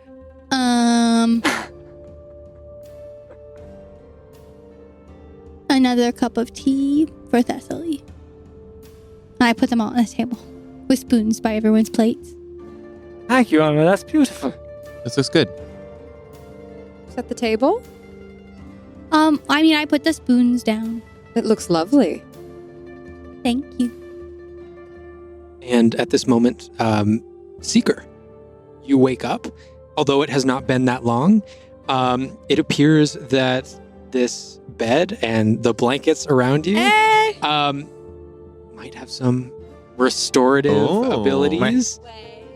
another cup of tea for Thessaly. And I put them all on the table with spoons by everyone's plates. Thank you, Anna. That's beautiful. This looks good. Set the table. I mean, I put the spoons down. It looks lovely. Thank you. And at this moment, Seeker, you wake up. Although it has not been that long, it appears that this bed and the blankets around you might have some restorative abilities.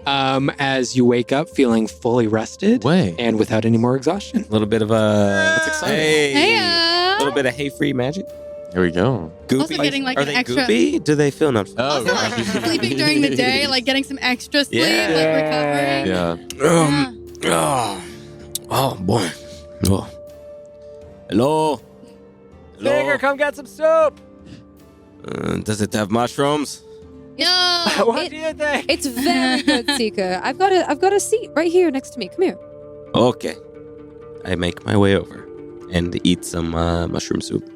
As you wake up feeling fully rested Way. and without any more exhaustion. A little bit of a. That's exciting. Hey. Heya. A little bit of hay-free magic. Here we go. Goopy. Also getting, like, Are an they extra- goopy? Do they feel not? Also, like, sleeping during the day, like getting some extra sleep, Yeah. like recovering. Yeah. Oh boy. Oh. Hello. Bigger, come get some soup. Does it have mushrooms? No. What do you think? It's very good, Seeker. I've got a seat right here next to me. Come here. Okay. I make my way over and eat some mushroom soup.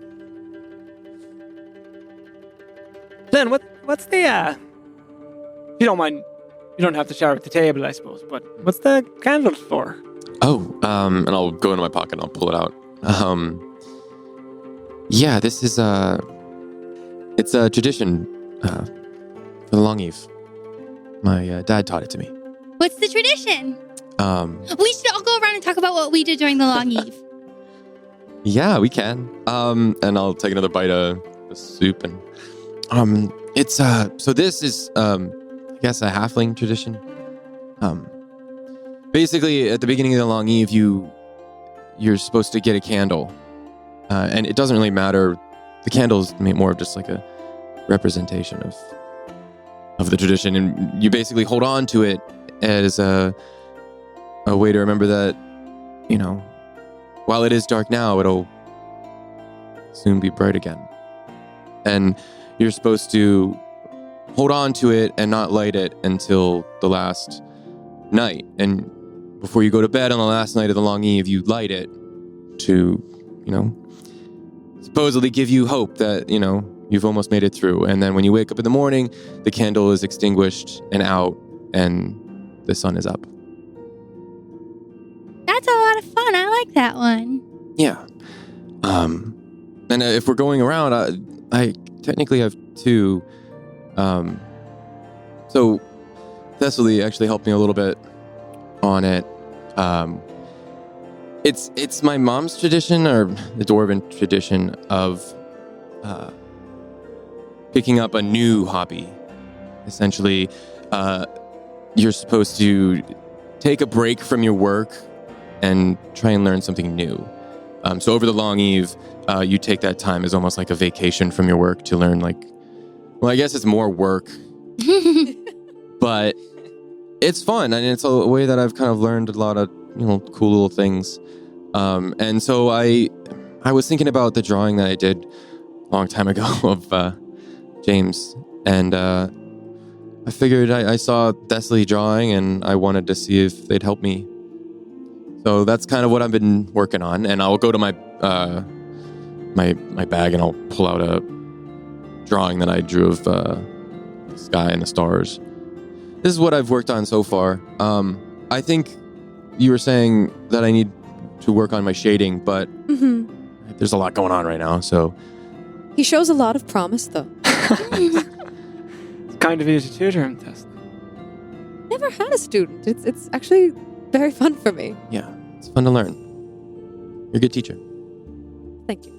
Flynn, what's the If you don't mind, you don't have to share at the table, I suppose. But what's the candle for? Oh, and I'll go into my pocket and I'll pull it out. Yeah, this is it's a tradition for the Long Eve. My dad taught it to me. What's the tradition? We should all go around and talk about what we did during the long eve. Yeah, we can. And I'll take another bite of the soup and it's so this is I guess a halfling tradition. Basically at the beginning of the Long Eve you're supposed to get a candle. And it doesn't really matter. The candle is more of just like a representation of the tradition, and you basically hold on to it as a way to remember that, while it is dark now, it'll soon be bright again. And you're supposed to hold on to it and not light it until the last night. And before you go to bed on the last night of the Long Eve, you light it to, supposedly give you hope that, you've almost made it through. And then when you wake up in the morning, the candle is extinguished and out and the sun is up. That's a lot of fun. I like that one. Yeah. And if we're going around, I technically have two. So Thessaly actually helped me a little bit on it. It's my mom's tradition, or the Dwarven tradition, of picking up a new hobby. Essentially, you're supposed to take a break from your work and try and learn something new. So over the Long Eve, you take that time as almost like a vacation from your work to learn like Well, I guess it's more work, but it's fun. And it's a way that I've kind of learned a lot of, cool little things. And so I was thinking about the drawing that I did a long time ago of James. And I figured I saw Thessaly drawing and I wanted to see if they'd help me. So that's kind of what I've been working on. And I'll go to my bag and I'll pull out a drawing that I drew of the sky and the stars. This is what I've worked on so far. I think you were saying that I need to work on my shading, but there's a lot going on right now, so... He shows a lot of promise, though. It's kind of easy to tutor him, Tess. Never had a student. It's actually very fun for me. Yeah, it's fun to learn. You're a good teacher. Thank you.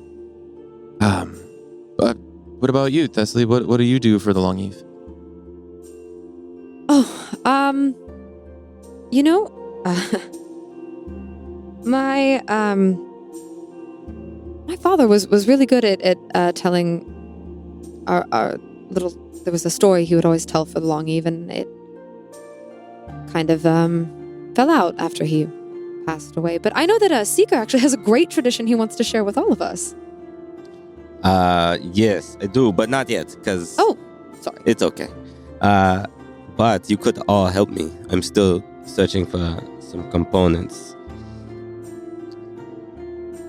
But what about you, Thessaly? What do you do for the Long Eve? My father was really good at telling our little. There was a story he would always tell for the Long Eve, and it kind of fell out after he passed away. But I know that Seeker actually has a great tradition he wants to share with all of us. Yes, I do, but not yet, because... Oh, sorry. It's okay. But you could all help me. I'm still searching for some components.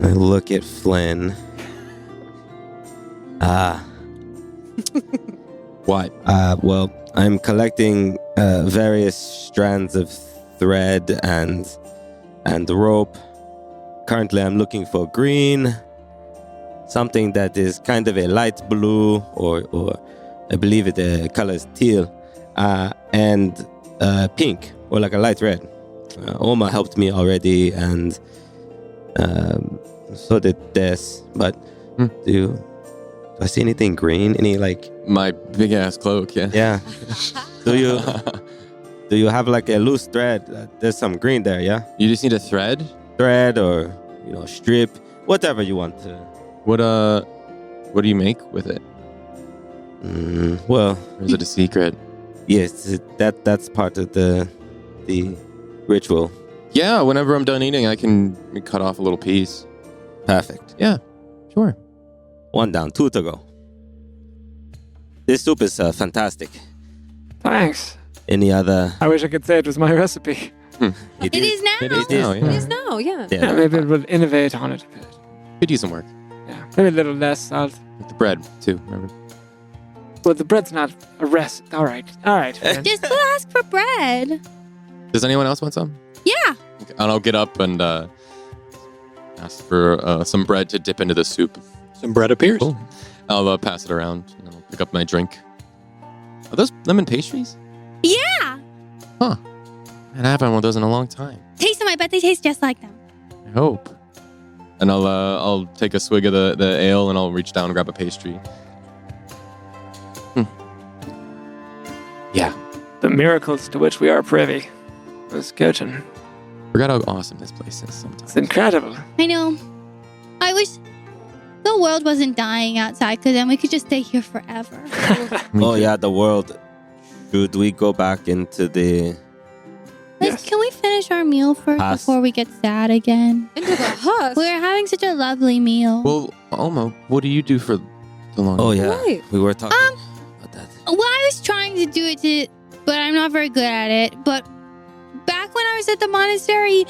I look at Flynn. What? Well, I'm collecting various strands of thread and rope. Currently, I'm looking for green, something that is kind of a light blue, or I believe the color is teal, and pink, or like a light red. Oma helped me already, and so did Des. But do I see anything green? Any like my big ass cloak? Yeah. Yeah. Do you have like a loose thread? There's some green there. Yeah. You just need a thread. Thread or strip, whatever you want to. What do you make with it? Well, or is it a secret? Yes, that's part of the ritual. Yeah, whenever I'm done eating, I can cut off a little piece. Perfect. Yeah, sure. 1 down, 2 to go. This soup is fantastic. Thanks. Any other? I wish I could say it was my recipe. It is now. It is now, yeah. It is now, yeah. Yeah, maybe it will innovate on it a bit. Could use some work. Yeah, maybe a little less salt. With the bread, too, remember? But the bread's not a rest. All right. Flynn. Just ask for bread. Does anyone else want some? Yeah. Okay, and I'll get up and ask for some bread to dip into the soup. Some bread appears. Cool. I'll pass it around and I'll pick up my drink. Are those lemon pastries? Yeah. Huh. Man, I haven't had one of those in a long time. Taste them. I bet they taste just like them. I hope. And I'll take a swig of the ale and I'll reach down and grab a pastry. Yeah. The miracles to which we are privy. This kitchen. Forgot how awesome this place is sometimes. It's incredible. I know. I wish the world wasn't dying outside, because then we could just stay here forever. Oh yeah, the world. Should we go back into the... Yes. Can we finish our meal first Husk. before we get sad again? Into the husk. We're having such a lovely meal. Well, Alma, what do you do for the long? Oh yeah, Right. we were talking about that. Well, I was trying to do it but I'm not very good at it. But back when I was at the monastery,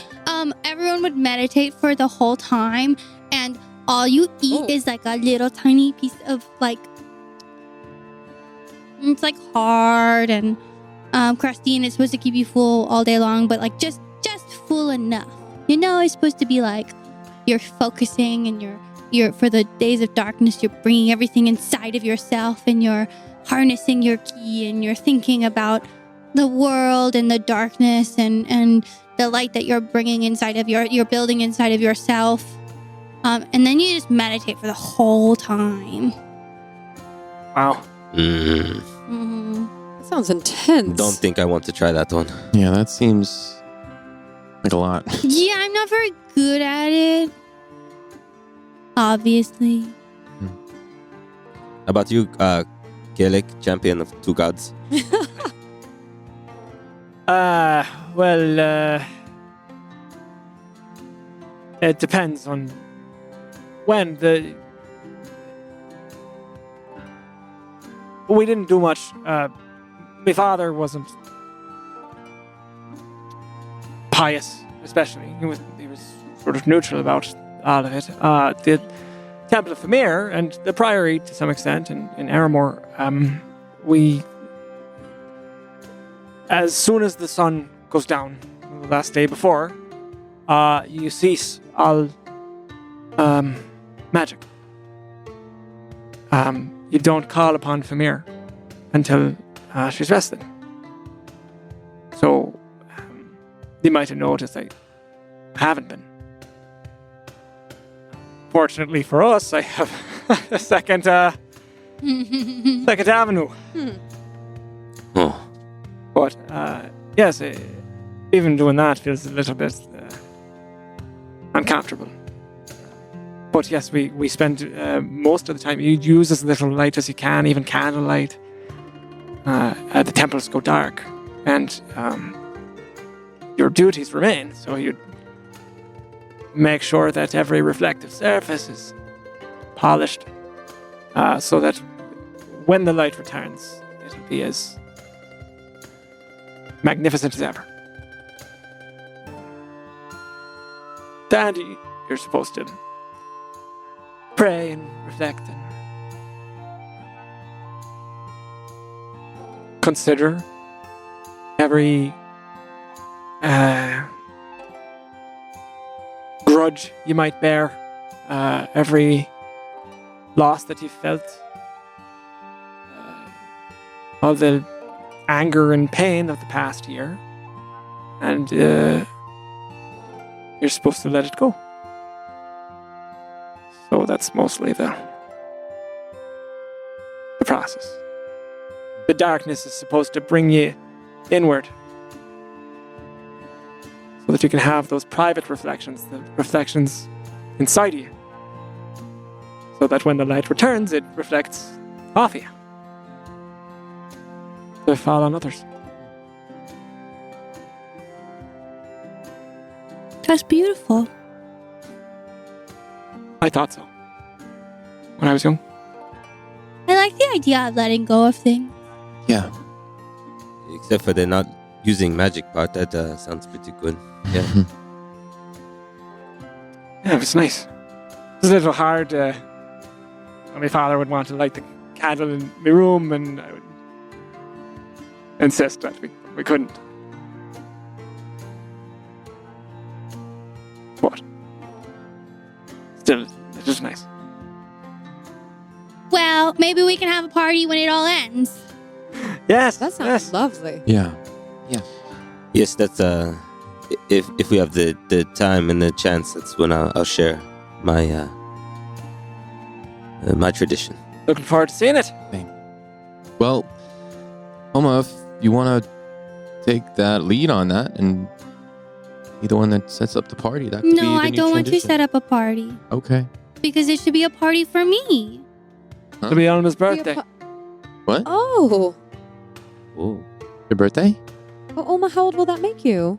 everyone would meditate for the whole time, and all you eat is like a little tiny piece of like, it's like hard and crusty, and it's supposed to keep you full all day long, but like just full enough. It's supposed to be like you're focusing, and you're for the days of darkness, you're bringing everything inside of yourself, and you're harnessing your ki, and you're thinking about the world and the darkness and the light that you're bringing inside of you're building inside of yourself. And then you just meditate for the whole time. Wow. That sounds intense. Don't think I want to try that one. Yeah, that seems like a lot. Yeah, I'm not very good at it. Obviously. How about you, Gaelic, champion of two gods? It depends on when we didn't do much. My father wasn't pious, especially. He was sort of neutral about all of it. The Temple of Famir and the Priory, to some extent, in Aramor, we, as soon as the sun goes down, the last day before, you cease all magic. You don't call upon Famir until she's rested. So, you might have noticed I haven't been. Fortunately for us, I have a second avenue. Oh. But, yes, even doing that feels a little bit uncomfortable. But yes, we spend most of the time, you use as little light as you can, even candlelight. The temples go dark, and your duties remain. So you make sure that every reflective surface is polished, so that when the light returns, it'll be as magnificent as ever. And you're supposed to pray and reflect and consider every grudge you might bear, every loss that you felt, all the anger and pain of the past year, and you're supposed to let it go. So that's mostly the process. The darkness is supposed to bring you inward, so that you can have those private reflections, the reflections inside you, so that when the light returns, it reflects off you to fall on others. That's beautiful. I thought so when I was young. I like the idea of letting go of things. Yeah. Except for they're not using magic part. That sounds pretty good. Yeah. Yeah, it was nice. It was a little hard. My father would want to light the candle in my room, and I would insist that we couldn't. But still, it was nice. Well, maybe we can have a party when it all ends. Yes, That sounds yes. lovely. Yeah. Yes, that's if we have the time and the chance, that's when I'll share my my tradition. Looking forward to seeing it. Well, Homa, if you want to take that lead on that and be the one that sets up the party, that could be No, the I new don't want to tradition. set up a party. Okay. Because it should be a party for me. It'll be Alma's birthday. What? Oh. Oh. Your birthday? Well, Oma, how old will that make you?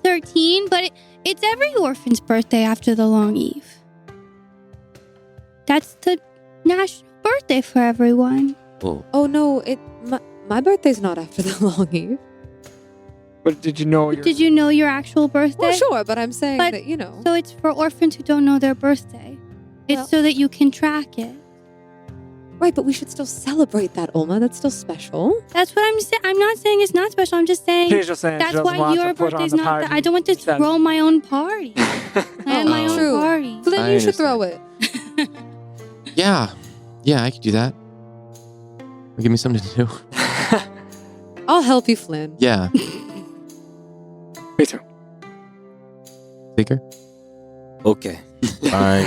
13, but it's every orphan's birthday after the long eve. That's the national birthday for everyone. Oh. Oh, no, my birthday's not after the long eve. But did you know Did you know your actual birthday? Well, sure, but I'm saying But- that, you know. So it's for orphans who don't know their birthday. It's Well- so that you can track it. Right, but we should still celebrate that, Oma. That's still special. That's what I'm saying. I'm not saying it's not special. I'm just saying She's just saying she that's doesn't why want your to put on birthday's the not party that. I don't want to herself. throw my own party. I have my own True. party. Flynn, I you should understand. throw it. Yeah. Yeah, I could do that. Give me something to do. I'll help you, Flynn. Yeah. Me too. Seeker? Okay. Fine.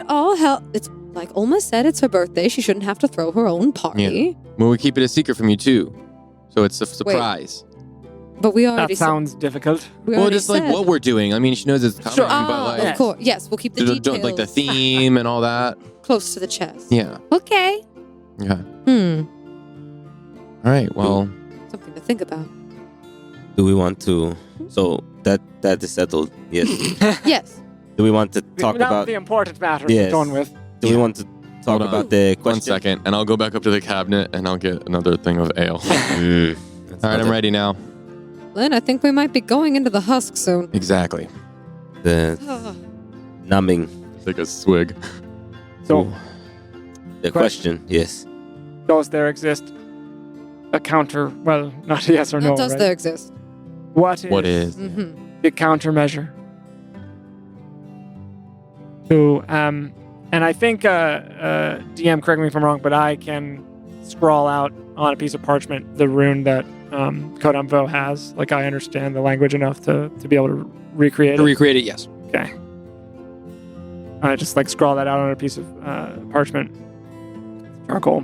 I'll help. It's like Oma said, it's her birthday. She shouldn't have to throw her own party. Well, we keep it a secret from you, too. So it's a surprise. But we already That sounds difficult. said. We Well, already just like said. what we're doing. I mean, she knows it's coming, Sure. Oh, but like, of course. Yes, we'll keep the details like the theme and all that. close to the chest. Yeah. Okay. Okay. Hmm. All right. Well, Something to think about. Do we want to? So that is settled. Yes. Yes. Do we want to talk now about? the important matters Yes. are done with. Do we want to talk Hold on. about the question? 1 second, and I'll go back up to the cabinet and I'll get another thing of ale. Mm. All right, I'm ready now. Lynn, I think we might be going into the husk soon. Exactly. The numbing. Take a swig. So, The question. Yes. does there exist a counter? Well, not a yes or no. Does right? there exist? What What is? Mm-hmm. the countermeasure to and I think DM, correct me if I'm wrong, but I can scrawl out on a piece of parchment the rune that Kodamvo has. Like, I understand the language enough to be able to recreate To it. recreate it, yes. Okay. I just like scrawl that out on a piece of parchment. Charcoal.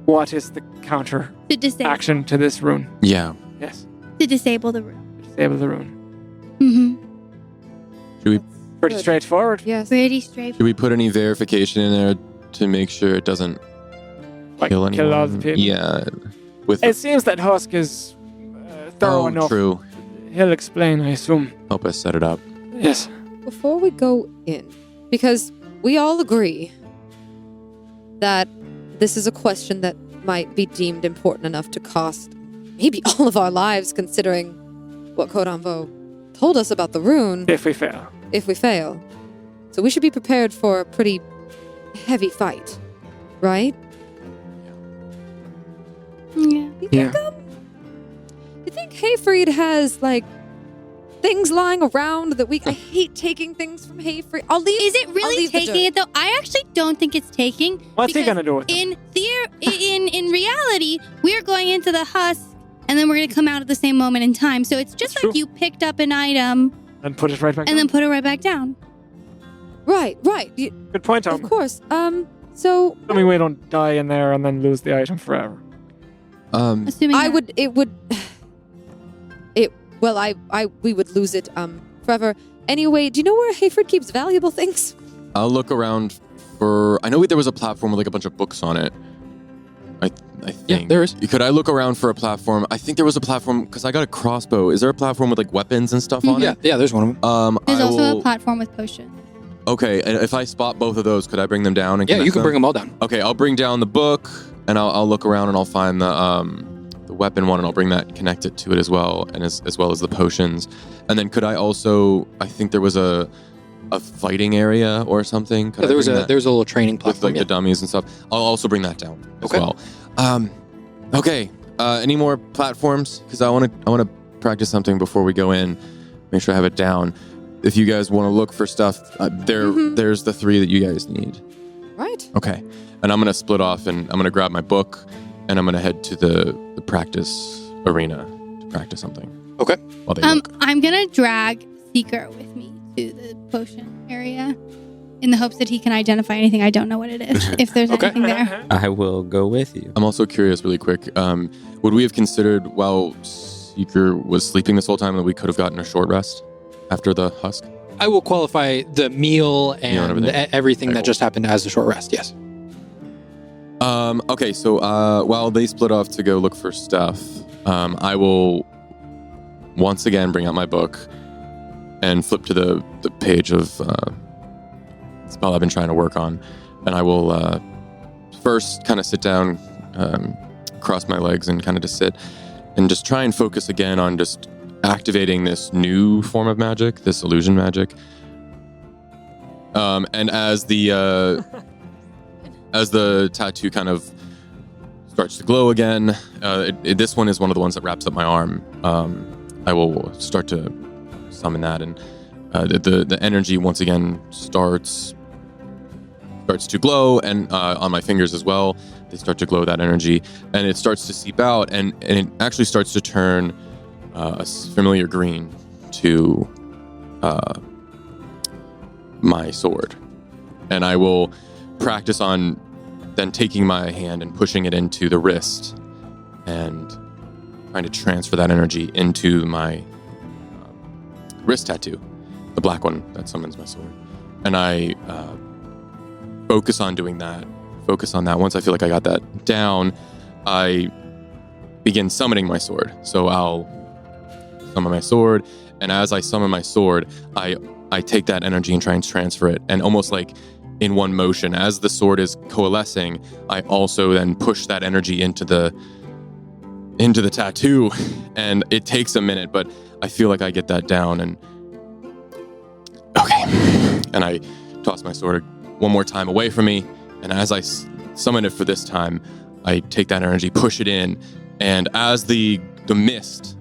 What is the counter To disable, action to this rune? Yeah. Yes. to disable the room. Disable the rune. Mm-hmm. Pretty Good. straightforward. Yes. Pretty straight. Should we put any verification in there to make sure it doesn't Like, kill anyone? kill other people. Yeah. With It seems that Husk is thorough enough. True. He'll explain, I assume. Help us set it up. Yes. Before we go in, because we all agree that this is a question that might be deemed important enough to cost maybe all of our lives, considering what Kodamvo told us about the rune, If we fail. if we fail. So we should be prepared for a pretty heavy fight, right? Yeah. You Yeah. think, you think Hayfried has, like, things lying around that I hate taking things from Hayfried. I'll leave. Is it I'll really leave the taking dirt. it though? I actually don't think it's taking. What's he because gonna do with it? in reality, we're going into the husk, and then we're going to come out at the same moment in time. So it's just That's like true. you picked up an item And put it right back and then down. put it right back down. Right. Good point, Of Tom. course. So I mean, we don't die in there and then lose the item forever. Assuming I that- would. It would. It. Well, we would lose it. Forever. Anyway, do you know where Hayfried keeps valuable things? I'll look around for. I know there was a platform with like a bunch of books on it. I think. Yeah, there is. Could I look around for a platform? I think there was a platform because I got a crossbow. Is there a platform with like weapons and stuff on Yeah, it? yeah, there's one of them. There's I also will, a platform with potions. Okay, and if I spot both of those, could I bring them down? And Yeah, you connect can bring them all down. Okay, I'll bring down the book, and I'll look around and I'll find the weapon one, and I'll bring that, connect it to it as well, and as well as the potions. And then could I also? I think there was a fighting area or something. Could Yeah, I there was bring a that there's a little training with platform. like the dummies and stuff. I'll also bring that down as Okay. well. Okay. Any more platforms? Because I want to practice something before we go in. Make sure I have it down. If you guys want to look for stuff, there's the 3 that you guys need. Right. Okay. And I'm gonna split off, and I'm gonna grab my book, and I'm gonna head to the practice arena to practice something. Okay. While they look. I'm gonna drag Seeker with me to the potion area in the hopes that he can identify anything I don't know what it is, if there's Okay. anything there. I will go with you. I'm also curious, really quick. Would we have considered while Seeker was sleeping this whole time that we could have gotten a short rest after the husk? I will qualify the meal and everything. everything Okay, that cool. just happened as a short rest. Yes. Okay, so while they split off to go look for stuff, I will once again bring out my book and flip to the page of spell I've been trying to work on, and I will first kind of sit down, cross my legs, and kind of just sit and just try and focus again on just activating this new form of magic, this illusion magic. And as the tattoo kind of starts to glow again, this one is one of the ones that wraps up my arm. I will start to summon that, and the energy once again starts to glow, and on my fingers as well, they start to glow that energy, and it starts to seep out, and it actually starts to turn a familiar green to my sword. And I will practice on then taking my hand and pushing it into the wrist and trying to transfer that energy into my wrist tattoo, the black one that summons my sword. And I focus on doing that. Focus on that. Once I feel like I got that down, I begin summoning my sword. So I'll summon my sword, and as I summon my sword, I take that energy and try and transfer it. And almost like in one motion, as the sword is coalescing, I also then push that energy into the tattoo. And it takes a minute, but I feel like I get that down. And okay. And I toss my sword one more time away from me. And as I summon it for this time, I take that energy, push it in. And as the mist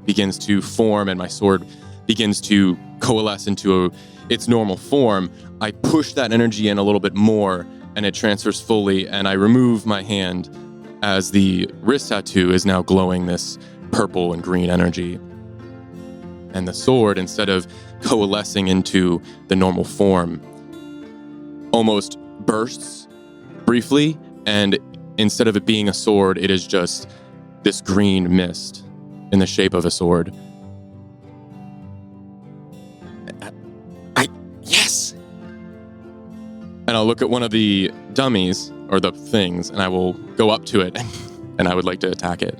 begins to form and my sword begins to coalesce into its normal form, I push that energy in a little bit more and it transfers fully, and I remove my hand as the wrist tattoo is now glowing this purple and green energy. And the sword, instead of coalescing into the normal form, almost bursts briefly, and instead of it being a sword, it is just this green mist in the shape of a sword. Yes! And I'll look at one of the dummies, or the things, and I will go up to it, and I would like to attack it.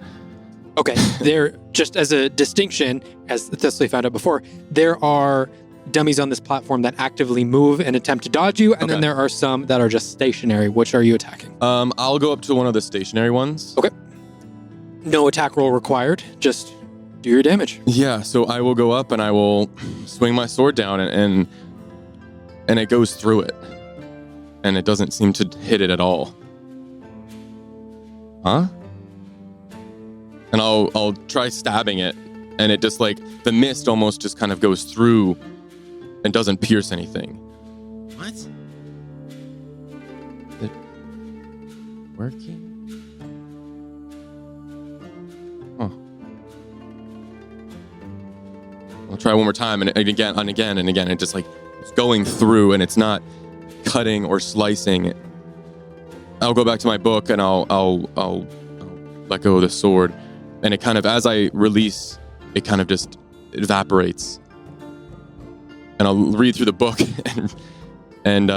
Okay, there, just as a distinction, as Thessaly found out before, there are dummies on this platform that actively move and attempt to dodge you, and then there are some that are just stationary. Which are you attacking? I'll go up to one of the stationary ones. Okay. No attack roll required. Just do your damage. Yeah, so I will go up and I will swing my sword down, and it goes through it. And it doesn't seem to hit it at all. Huh? And I'll try stabbing it, and it just like, the mist almost just kind of goes through and doesn't pierce anything. What? Is it working? Huh. I'll try one more time, and again and again and again. It just like, it's going through, and it's not cutting or slicing. I'll go back to my book, and I'll let go of the sword, and it kind of, as I release, it kind of just evaporates. And I'll read through the book and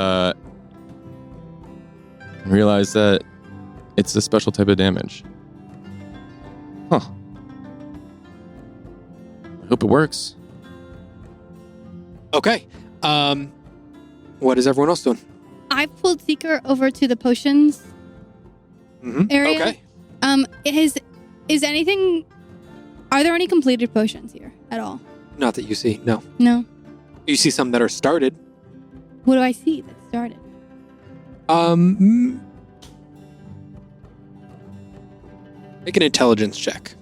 realize that it's a special type of damage. Huh. I hope it works. Okay. What is everyone else doing? I've pulled Seeker over to the potions area. Okay. Is anything? Are there any completed potions here at all? Not that you see. No. No. You see some that are started. What do I see that started? Make an intelligence check.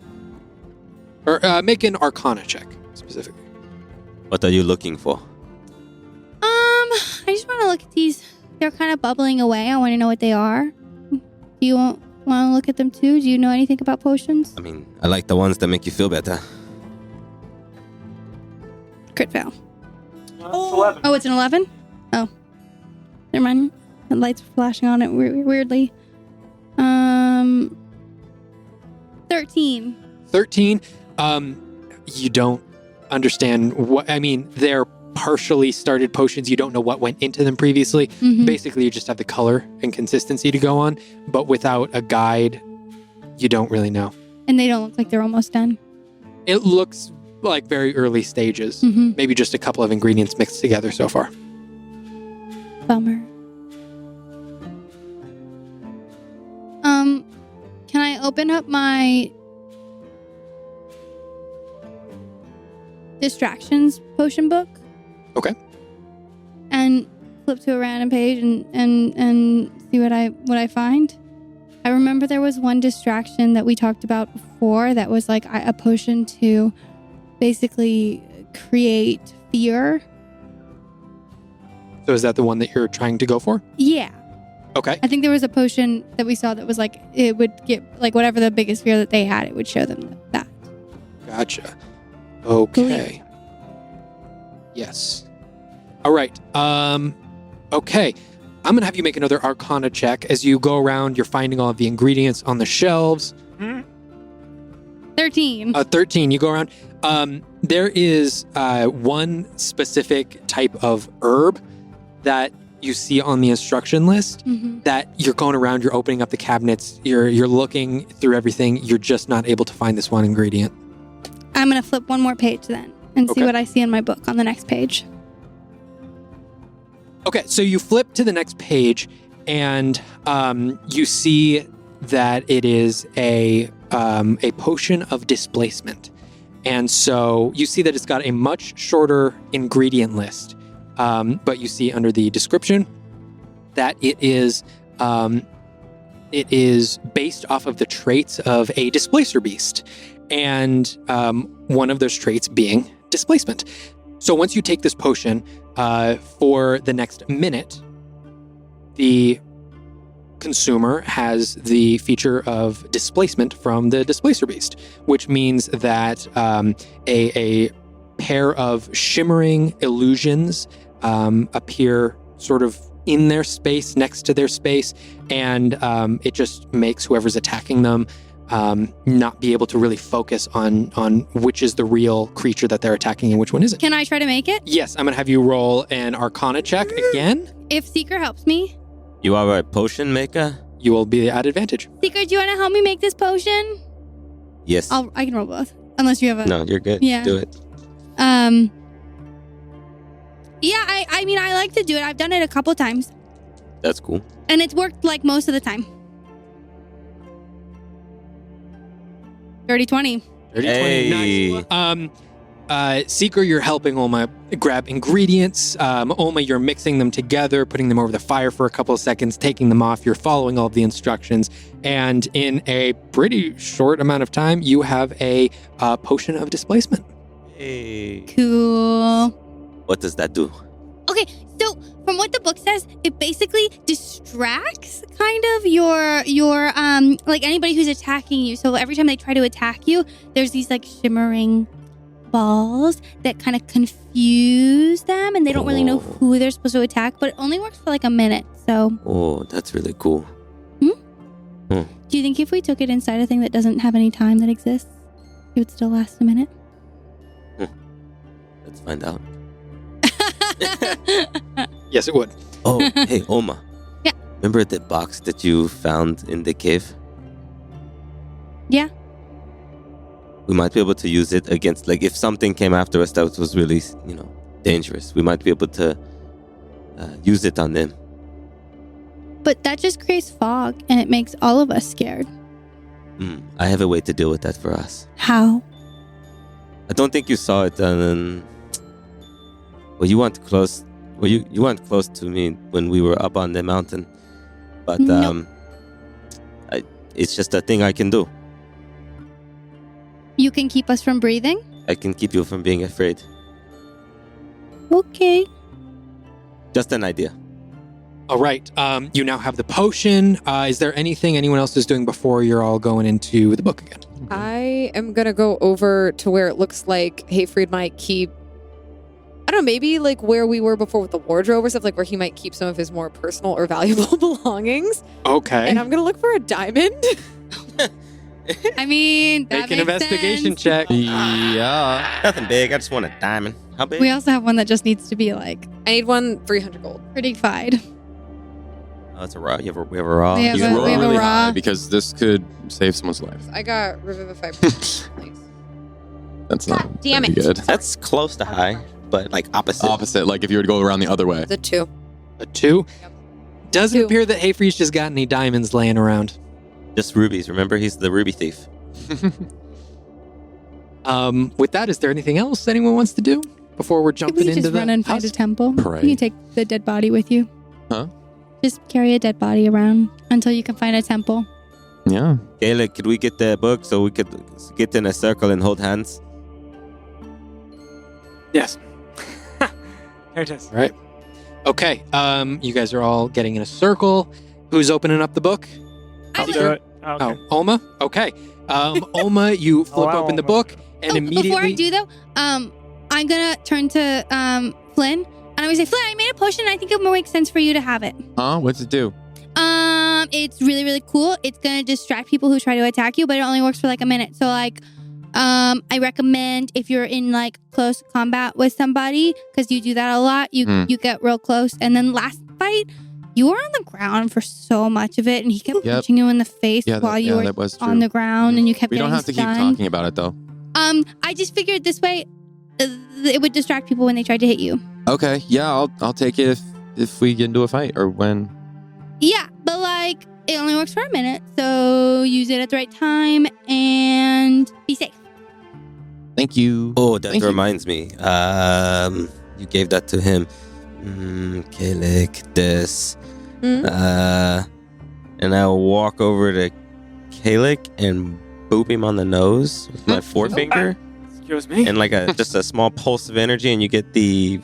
Or make an arcana check, specifically. What are you looking for? I just want to look at these. They're kind of bubbling away. I want to know what they are. Do you want to look at them too? Do you know anything about potions? I mean, I like the ones that make you feel better. Crit fail. It's 11. Oh, it's an 11? Oh. Never mind. The lights are flashing on it weirdly. 13. 13. You don't understand what, I mean, they're partially started potions. You don't know what went into them previously. Mhm. Basically, you just have the color and consistency to go on, but without a guide, you don't really know. And they don't look like they're almost done. It looks like very early stages. Mm-hmm. Maybe just a couple of ingredients mixed together so far. Bummer. Can I open up my distractions potion book? Okay. And flip to a random page and see what I find. I remember there was one distraction that we talked about before that was like a potion to basically create fear. So is that the one that you're trying to go for? Yeah. Okay. I think there was a potion that we saw that was like, it would get, like, whatever the biggest fear that they had, it would show them that. Gotcha. Okay. Yes. All right. Okay. I'm going to have you make another Arcana check. As you go around, you're finding all of the ingredients on the shelves. 13. 13. You go around. There is one specific type of herb that you see on the instruction list Mm-hmm. that you're going around, you're opening up the cabinets, you're looking through everything, you're just not able to find this one ingredient. I'm going to flip one more page then and see Okay. what I see in my book on the next page. Okay, so you flip to the next page and you see that it is a potion of displacement. And so you see that it's got a much shorter ingredient list. But you see under the description that it is based off of the traits of a displacer beast. And one of those traits being displacement. So once you take this potion, for the next minute, the consumer has the feature of displacement from the displacer beast, which means that a pair of shimmering illusions appear sort of in their space, next to their space, and it just makes whoever's attacking them not be able to really focus on which is the real creature that they're attacking and which one isn't. Can I try to make it? Yes, I'm going to have you roll an Arcana check again. If Seeker helps me. You are a potion maker? You will be at advantage. Seeker, do you want to help me make this potion? Yes. I can roll both. Unless you have a... No, you're good. Yeah. Do it. Yeah, I mean, I like to do it. I've done it a couple times. That's cool. And it's worked like most of the time. 30-20. 30, Hey. 20. Nice. Seeker, you're helping Olma grab ingredients. Olma, you're mixing them together, putting them over the fire for a couple of seconds, taking them off. You're following all of the instructions. And in a pretty short amount of time, you have a potion of displacement. Hey. Cool. What does that do? Okay, so from what the book says, it basically distracts kind of your like anybody who's attacking you. So every time they try to attack you, there's these like shimmering balls that kind of confuse them, and they don't really know who they're supposed to attack, but it only works for like a minute. So Oh, that's really cool. do you think if we took it inside a thing that doesn't have any time that exists, it would still last a minute? Let's find out. Yes, it would. Oh, hey, Oma. Yeah. Remember the box that you found in the cave? Yeah. We might be able to use it against, like, if something came after us that was really, dangerous. We might be able to use it on them. But that just creates fog, and it makes all of us scared. I have a way to deal with that for us. How? I don't think you saw it, well, you weren't close. Well, you weren't close to me when we were up on the mountain, but Nope. it's just a thing I can do. You can keep us from breathing? I can keep you from being afraid. Okay. Just an idea. All right. You now have the potion. Is there anything anyone else is doing before you're all going into the book again? I am going to go over to where it looks like Hayfried might keep, I don't know, maybe like where we were before with the wardrobe or stuff, like where he might keep some of his more personal or valuable belongings. Okay. And I'm going to look for a diamond. I mean, that Make an makes investigation sense. check. Yeah. Nothing big. I just want a diamond. How big? We also have one that just needs to be like I need 300 gold. prettified. Oh, it's a raw. We have a raw. We have You a- can roll we have a really raw. high because this could save someone's life. I got Revivified. Nice. That's not damn very it. good. That's close to high, but like opposite. Opposite, like if you were to go around the other way. It's a 2. A 2. Yep. Doesn't 2. appear that Hayfree's just got any diamonds laying around. Just rubies. Remember, he's the ruby thief. With that, is there anything else anyone wants to do before we're Could jumping we into just the run and find a Husk? temple? Pray. You can take the dead body with you. Huh? Just carry a dead body around until you can find a temple. Yeah. Kayla, could we get the book so we could get in a circle and hold hands? Yes. There it is. All right. Okay. You guys are all getting in a circle. Who's opening up the book? I'll I'm do it. Okay. Oh, Olma? Okay. Olma, you flip wow, open the Olma. book and immediately... Before I do though, I'm gonna turn to Flynn and I'm gonna say, Flynn, I made a potion. And I think it would make sense for you to have it. Huh? What's it do? It's really, really cool. It's gonna distract people who try to attack you, but it only works for like a minute. So like, I recommend if you're in like close combat with somebody, because you do that a lot, you get real close. And then fight, you were on the ground for so much of it, and he kept Yep. punching you in the face Yeah, while you were that was true. on the ground, and you kept We getting don't have to keep stunned. talking about it though. I just figured this way, it would distract people when they tried to hit you. Okay, yeah, I'll take it if we get into a fight or when. Yeah, but like, it only works for a minute, so use it at the right time and be safe. Thank you. Oh, that Thank you. reminds me. You gave that to him. Kalik, this. And I'll walk over to Kalik and boop him on the nose with my forefinger. Excuse me. And like just a small pulse of energy, and you get the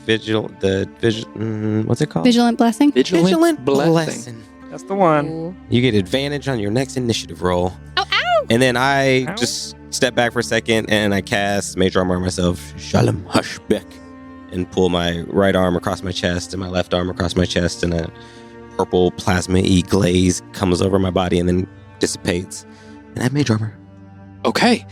what's it called? Vigilant blessing. Vigilant blessing. That's the one. You get advantage on your next initiative roll. Ow, ow! And then I Ow. just step back for a second and I cast Major Armor on myself, Shalom Hushbeck, and pull my right arm across my chest and my left arm across my chest, and a purple plasma-y glaze comes over my body and then dissipates. And I have Major Armor. Okay.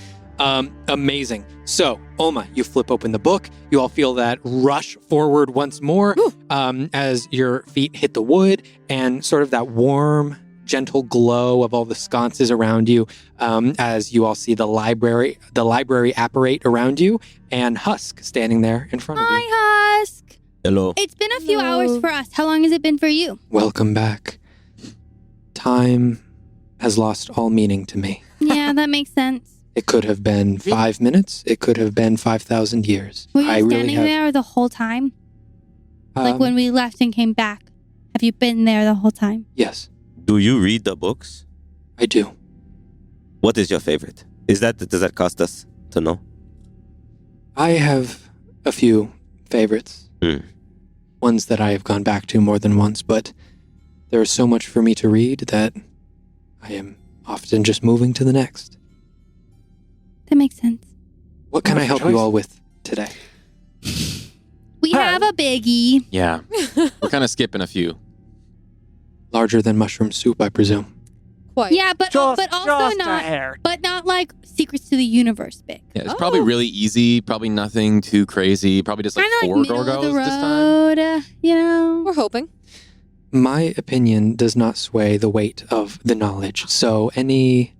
Amazing. So, Oma, you flip open the book. You all feel that rush forward once more as your feet hit the wood, and sort of that warm, gentle glow of all the sconces around you as you all see the library apparate around you, and Husk standing there in front of you. Hi, Husk. Hello. It's been a few hours for us. How long has it been for you? Welcome back. Time has lost all meaning to me. Yeah, that makes sense. It could have been 5 minutes. It could have been 5,000 years. Were you standing there the whole time? Like when we left and came back? Have you been there the whole time? Yes, Do you read the books? I do. What is your favorite? Does that cost us to know? I have a few favorites. Ones that I have gone back to more than once, but there is so much for me to read that I am often just moving to the next. That makes sense. What can I help you choice. all with today? We have a biggie. Yeah, we're kind of skipping a few. Larger than mushroom soup, I presume. Quite. Yeah, but also just a not, hair. but not like Secrets to the Universe big. Yeah, it's probably really easy. Probably nothing too crazy. Probably just like Kind of 4 like middle of the Gorgos this time. road, you know. We're hoping. My opinion does not sway the weight of the knowledge, so any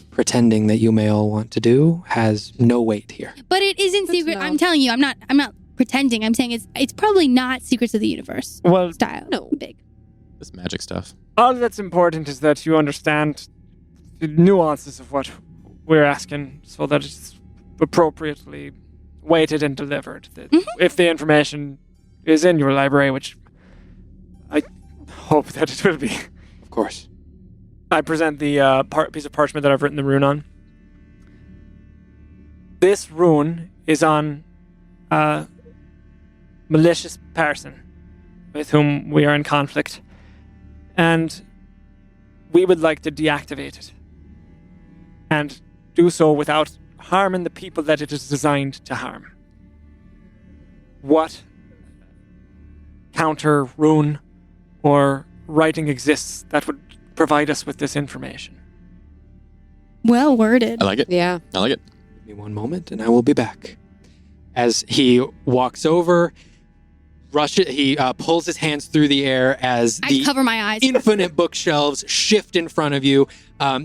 pretending that you may all want to do has no weight here. But it isn't Good to secret. know. I'm telling you, I'm not pretending. I'm saying it's probably not Secrets of the Universe Well, style. No. Big. This magic stuff. all that's important is that you understand the nuances of what we're asking so that it's appropriately weighted and delivered. That if the information is in your library, which I hope that it will be, Of course. I present the piece of parchment that I've written the rune on. This rune is on a malicious person with whom we are in conflict, and we would like to deactivate it and do so without harming the people that it is designed to harm. What counter rune or writing exists that would provide us with this information? Well worded. I like it. Yeah. I like it. Give me one moment and I will be back. As he walks over, he pulls his hands through the air as I the cover my eyes. infinite bookshelves shift in front of you,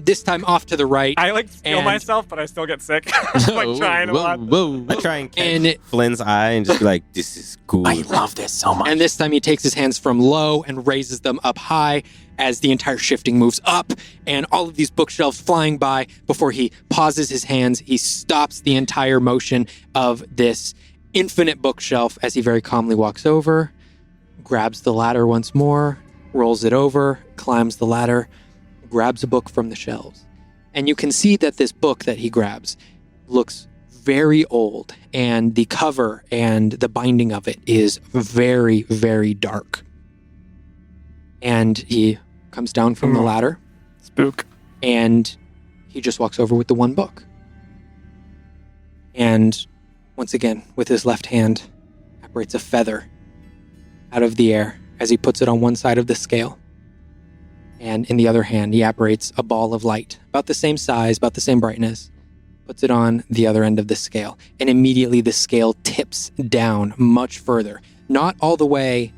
this time off to the right. I like feel And- myself, but I still get sick. like trying a lot. Whoa. I try and catch And- Flynn's eye and just be like, this is cool. I love this so much. And this time he takes his hands from low and raises them up high as the entire shifting moves up, and all of these bookshelves flying by. Before he pauses his hands, he stops the entire motion of this infinite bookshelf as he very calmly walks over, grabs the ladder once more, rolls it over, climbs the ladder, grabs a book from the shelves. And you can see that this book that he grabs looks very old, and the cover and the binding of it is very, very dark. And he comes down from the ladder, Spook. and he just walks over with the one book. And once again, with his left hand, apparates a feather out of the air as he puts it on one side of the scale. And in the other hand, he apparates a ball of light, about the same size, about the same brightness, puts it on the other end of the scale. And immediately the scale tips down much further. Not all the way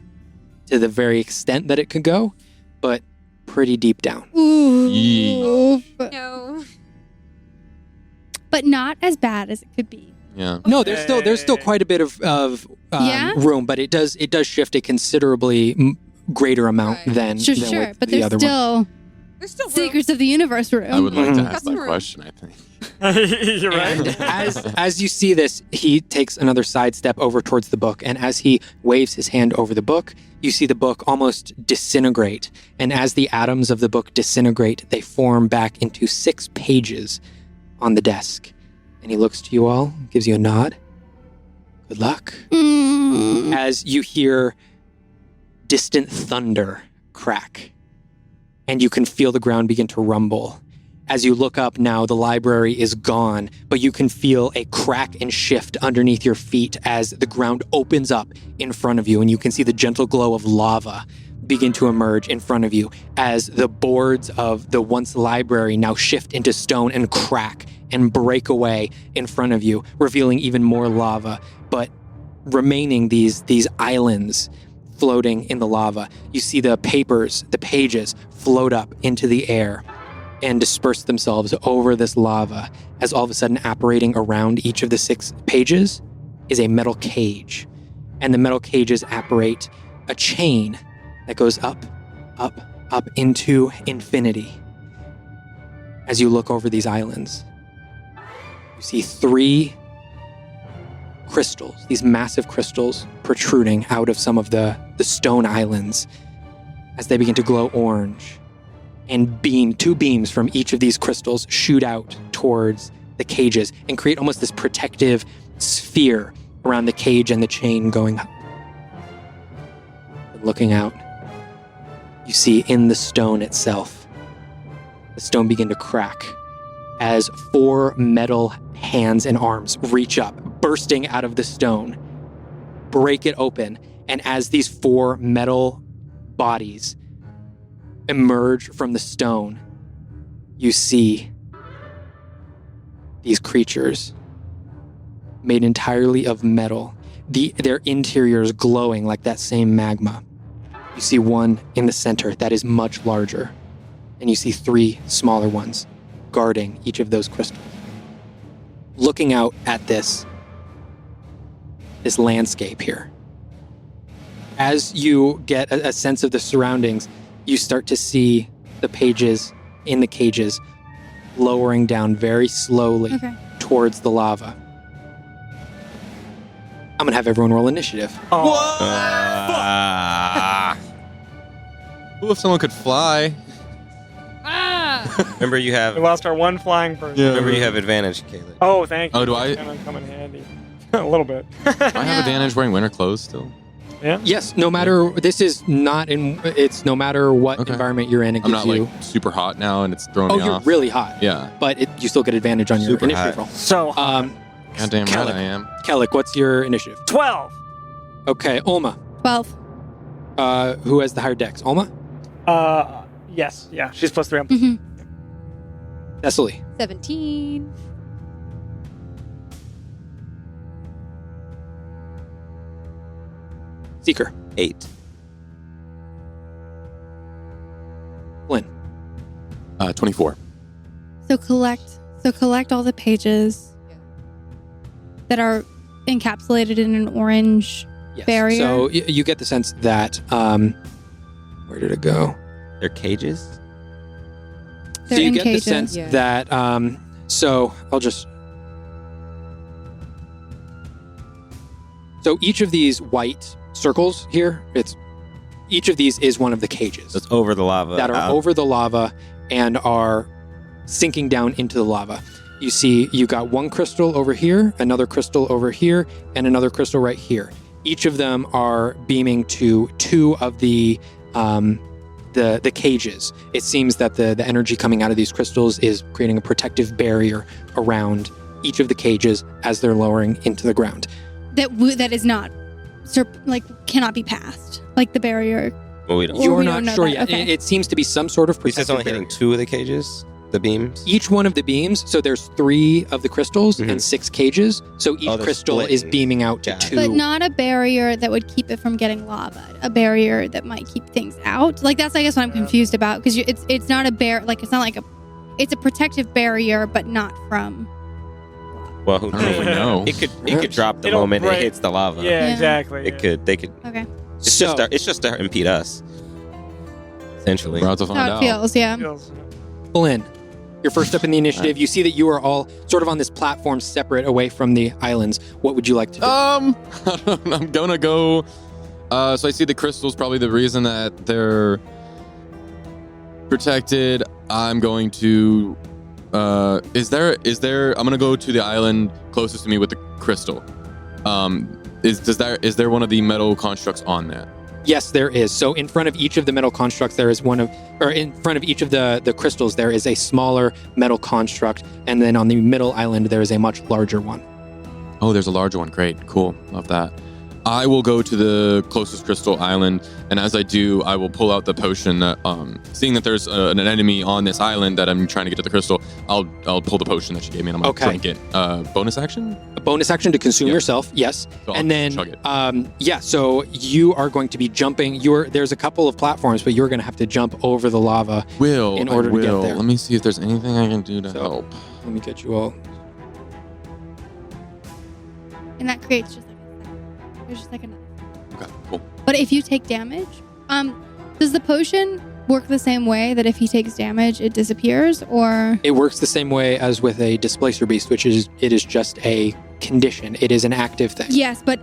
to the very extent that it could go, but pretty deep down. Ooh. No. But not as bad as it could be. Yeah. No, there's still quite a bit of Yeah? room, but it does shift a considerably greater amount Right. than Sure, than sure. with But the there's other one. still There's still Secrets of the Universe room. I would like to Mhm. ask That's that rude. question, I think. You're And right. as you see this, he takes another sidestep over towards the book, and as he waves his hand over the book, you see the book almost disintegrate. And as the atoms of the book disintegrate, they form back into 6 pages on the desk. And he looks to you all, gives you a nod. Good luck. Mm. As you hear distant thunder crack, and you can feel the ground begin to rumble. As you look up now, the library is gone, but you can feel a crack and shift underneath your feet as the ground opens up in front of you, and you can see the gentle glow of lava begin to emerge in front of you as the boards of the once library now shift into stone and crack and break away in front of you, revealing even more lava, but remaining these islands floating in the lava. You see the papers, the pages float up into the air and disperse themselves over this lava as all of a sudden apparating around each of the 6 pages is a metal cage. And the metal cages apparate a chain that goes up, up, up into infinity. As you look over these islands, you see 3 crystals, these massive crystals protruding out of some of the stone islands as they begin to glow orange. And 2 beams from each of these crystals shoot out towards the cages and create almost this protective sphere around the cage and the chain going up. And looking out, you see in the stone itself, the stone begin to crack as 4 metal hands and arms reach up, bursting out of the stone, break it open, and as these 4 metal bodies emerge from the stone, you see these creatures made entirely of metal, their interiors glowing like that same magma. You see one in the center that is much larger, and you see 3 smaller ones guarding each of those crystals. Looking out at this landscape here, as you get a sense of the surroundings, you start to see the pages in the cages lowering down very slowly towards the lava. I'm going to have everyone roll initiative. Ooh, if someone could fly. Remember you have. We lost our one flying person. Remember you have advantage, Caleb. Oh, thank you. Oh, do I? It's gonna come in handy. A little bit. Do I have advantage wearing winter clothes still? Yeah. Yes, no matter, this is not in, it's no matter what Okay. environment you're in, it I'm gives not you. like super hot now and it's throwing Oh, me you're off. really hot. Yeah. But you still get advantage on your Super initiative hot. roll. So, Goddamn right Kellic. I am. Kellic, what's your initiative? 12. Okay, Olma. 12. Who has the higher dex? Olma? Yes. Yeah. She's +3. I'm Mm-hmm. Cecily. 17. Seeker. 8. Flynn. 24. So collect all the pages that are encapsulated in an orange Yes. barrier. So you get the sense that, where did it go? They're cages? They're so you in get cages. the sense Yeah. that, so I'll just. So each of these white circles here, each of these is one of the cages It's over the lava. that are out. over the lava and are sinking down into the lava. You see, you got one crystal over here, another crystal over here, and another crystal right here. Each of them are beaming to 2 of the cages. It seems that the energy coming out of these crystals is creating a protective barrier around each of the cages as they're lowering into the ground. that is not, cannot be passed. Like the barrier. Well, we don't. Or You're we not don't know sure that, yet. okay. It seems to be some sort of We said protective it's only hitting barrier. 2 of the cages? the beams? Each one of the beams, so there's 3 of the crystals Mhm. and 6 cages. So each Oh, they're crystal is splitting. beaming out to Got it. 2. But not a barrier that would keep it from getting lava. A barrier that might keep things out. Like that's, I guess, what I'm confused about because it's not a it's a protective barrier, but not from. Well, who I don't know if we knows? know. It could drop the It'll moment break. it hits the lava. Yeah, Yeah. exactly. It could. They could. Okay, It's So just to impede us. Essentially. We're about to find how it out. feels. Yeah. Flynn, you're first up in the initiative. You see that you are all sort of on this platform separate away from the islands. What would you like to do? I'm gonna go. So I see the crystals, probably the reason that they're protected. I'm going to. Is there? I'm gonna go to the island closest to me with the crystal. Is there one of the metal constructs on that? Yes, there is. So in front of each of the metal constructs, there is in front of each of the crystals, there is a smaller metal construct, and then on the middle island, there is a much larger one. Oh, there's a larger one. Great, cool, love that. I will go to the closest crystal island, and as I do, I will pull out the potion. That, seeing that there's an enemy on this island that I'm trying to get to the crystal, I'll pull the potion that she gave me, and I'm gonna drink it. Bonus action? A bonus action to consume yourself, yes. So And I'll then, chug it. so you are going to be jumping. There's a couple of platforms, but you're going to have to jump over the lava. in order to get there. Let me see if there's anything I can do to So- help. Let me get you all. And that creates there's just like another. Okay, cool. But if you take damage, does the potion work the same way that if he takes damage, it disappears, or? It works the same way as with a displacer beast, which is just a condition. It is an active thing. Yes, but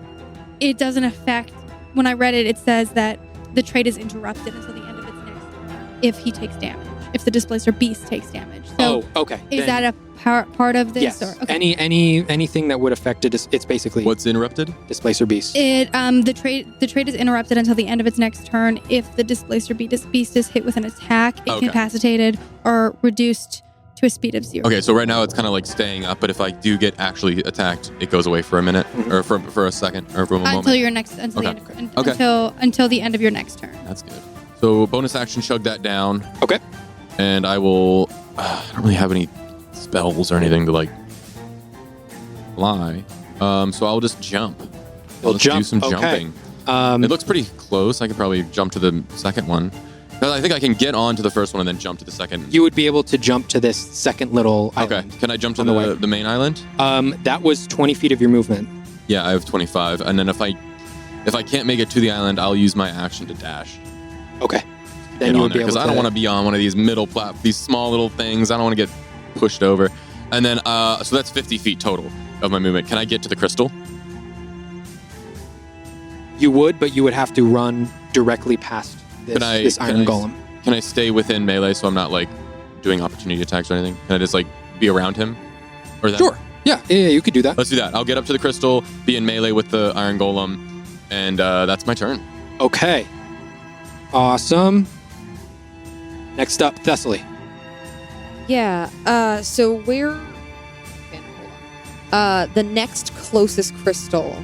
it doesn't affect. When I read it, it says that the trait is interrupted until the end of its next turn if he takes damage. If the displacer beast takes damage. So okay. is that a part of this? Yes. Or, okay. Anything that would affect it, it's basically What's interrupted? displacer beast. The trait is interrupted until the end of its next turn if the displacer beast is hit with an attack, Okay. incapacitated, or reduced to a speed of 0. Okay, so right now it's kind of like staying up, but if I do get actually attacked, it goes away for a minute, or for a second, or for a moment. Until your next until the end of your next turn. That's good. So bonus action, chug that down. Okay. And I will. I don't really have any spells or anything to like fly. So I'll just jump. I'll just do some jumping. It looks pretty close. I could probably jump to the second one. Because I think I can get on to the first one and then jump to the second. You would be able to jump to this second little Okay. island. Can I jump to on the way. the main island? That was 20 feet of your movement. Yeah, I have 25. And then if I can't make it to the island, I'll use my action to dash. Okay. Then you would be able Because to. I don't want to be on one of these these small little things. I don't want to get pushed over. And then, so that's 50 feet total of my movement. Can I get to the crystal? You would, but you would have to run directly past this iron golem. Can I stay within melee so I'm not like doing opportunity attacks or anything? Can I just like be around him? Or that? Sure. Yeah, you could do that. Let's do that. I'll get up to the crystal, be in melee with the iron golem, and that's my turn. Okay. Awesome. Next up, Thessaly. Yeah. So we're the next closest crystal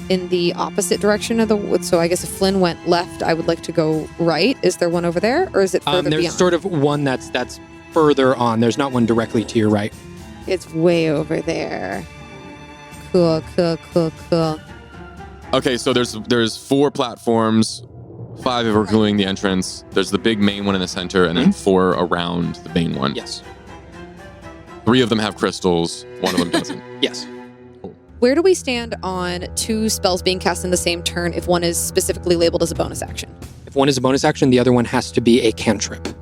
in the opposite direction of the. So I guess if Flynn went left, I would like to go right. Is there one over there, or is it further There's beyond? sort of one that's further on. There's not one directly to your right. It's way over there. Cool. Okay, so there's 4 platforms, 5 if we're including the entrance. There's the big main one in the center, and then 4 around the main one. Yes. 3 of them have crystals. 1 of them doesn't. Yes. Where do we stand on 2 spells being cast in the same turn if one is specifically labeled as a bonus action? If one is a bonus action, the other one has to be a cantrip. The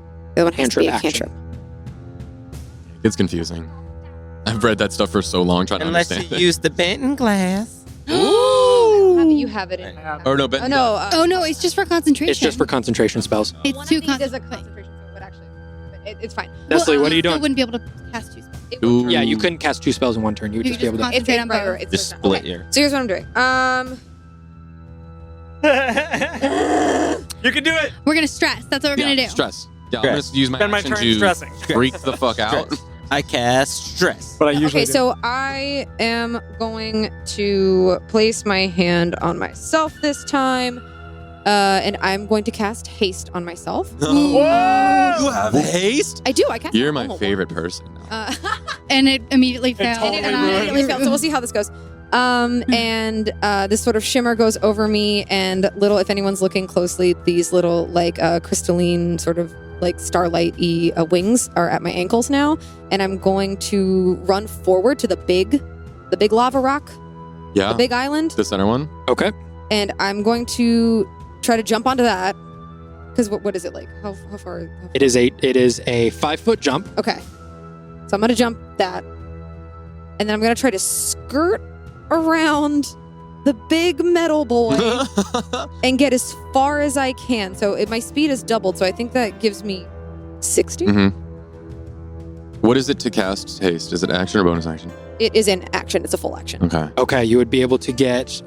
other one has to be a Cantrip cantrip. It's confusing. I've read that stuff for so long trying to Unless understand you it. use the Benton glass. You have it in. Or no, Ben. Oh no. Oh no, it's just for concentration. It's just for concentration spells. It's One two of these is a concentration. concentration spell, but actually, it's fine. Thessaly, what are you Still doing? wouldn't be able to cast 2 spells. Ooh. Yeah, you couldn't cast 2 spells in one turn. You would You just be able to. concentrate on both. It's Just okay. split your. So here's what I'm doing. You can do it. We're gonna stress. That's what we're gonna do. Stress. Yeah, I'm Stress. gonna use my Spend my action turn to stressing. freak the fuck out. I cast stress. But I usually Okay, do. so I am going to place my hand on myself this time And I'm going to cast haste on myself. You have haste? I do. I cast. You're my normal favorite person now. And it immediately failed. totally And I immediately failed. So we'll see how this goes. And this sort of shimmer goes over me, and little, if anyone's looking closely, these little like crystalline sort of like starlight-y wings are at my ankles now, and I'm going to run forward to the big lava rock, Yeah. the big island, The center one? Okay. and I'm going to try to jump onto that. Because what is it like? How far? It is a 5-foot jump. Okay, so I'm gonna jump that, and then I'm gonna try to skirt around the big metal boy and get as far as I can. So my speed is doubled, so I think that gives me 60. Mm-hmm. What is it to cast haste? Is it action or bonus action? It is an action. It's a full action. Okay. Okay, you would be able to get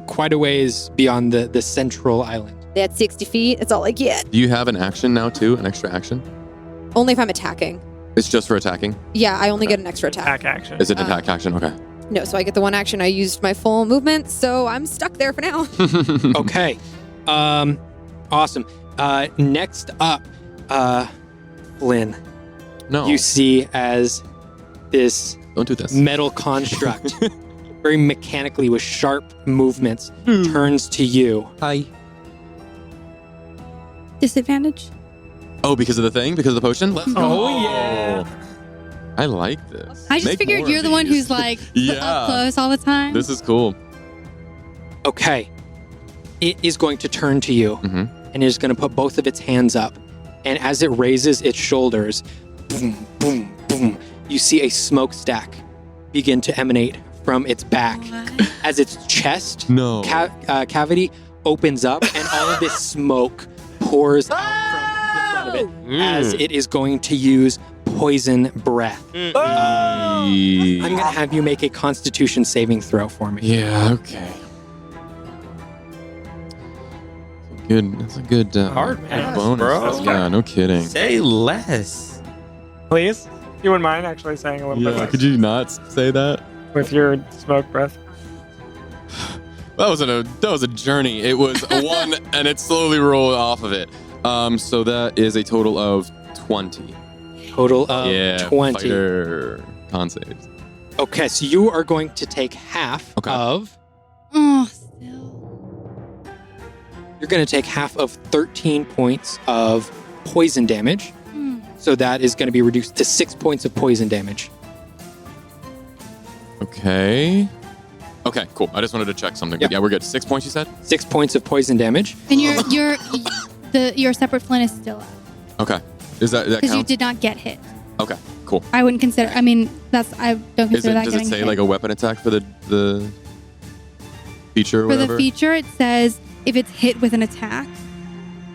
quite a ways beyond the central island. That's 60 feet. That's all I get. Do you have an action now too? An extra action? Only if I'm attacking. It's just for attacking? Yeah, I only get an extra attack. action. Is it an attack action? Okay. No, so I get the one action. I used my full movement, so I'm stuck there for now. Okay. Awesome. Next up, Lynn, No. you see as this Don't do this. metal construct, very mechanically with sharp movements, turns to you. Hi. Disadvantage. Oh, because of the thing? Because of the potion? Let's go. Oh, yeah. I like this. I just Make figured more you're of the one these. who's like Yeah. up close all the time. This is cool. Okay. It is going to turn to you Mm-hmm. and it is going to put both of its hands up. And as it raises its shoulders, boom, boom, boom, you see a smokestack begin to emanate from its back What? as its chest No. cavity opens up and all of this smoke pours out from the front of it as it is going to use poison breath. I'm going to have you make a constitution saving throw for me. Yeah, okay. That's a good Hard, man. bonus. Bro. Yeah, no kidding. Say less. Please? You wouldn't mind actually saying a little bit Yeah, less could you not say that? with your smoke breath? That was a journey. It was a 1 and it slowly rolled off of it. So that is a total of 20. Total of yeah, 20. Fighter con saves. Okay, so you are going to take half Okay. of. Oh, still. You're going to take half of 13 points of poison damage. So that is going to be reduced to 6 points of poison damage. Okay. Okay, cool. I just wanted to check something. Yep. Yeah, we're good. 6 points, you said? 6 points of poison damage. And your separate flint is still up Okay. Is that because you count? did not get hit. Okay, cool. I wouldn't consider. I mean, I don't Is consider it, that does it getting say hit. like a weapon attack for the feature or For whatever? the feature, it says if it's hit with an attack.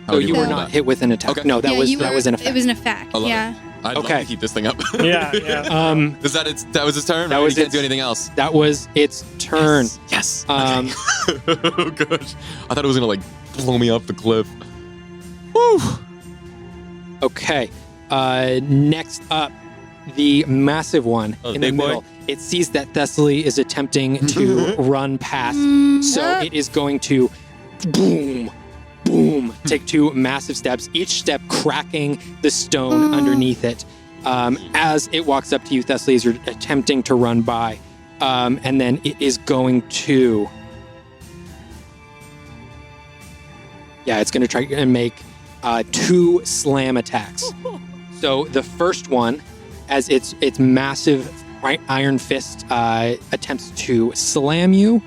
How So do you were roll not that? hit with an attack. Okay. No, that Yeah, was you that were- was an effect. It was an effect. I love Yeah. I'd Okay. love to keep this thing up. Yeah, yeah. Is that was his turn? That Right? was He can't its- do anything else. That was its turn. Yes. Um, Okay. Oh gosh. I thought it was gonna like blow me off the cliff. Woo. Okay. Next up, the massive one Oh, in the big boy? middle. It sees that Thessaly is attempting to run past, so it is going to boom, boom, take 2 massive steps, each step cracking the stone underneath it. As it walks up to you, Thessaly, as you're attempting to run by, and then it is going to. Yeah, it's going to try and make 2 slam attacks. So the first one, as its massive iron fist attempts to slam you.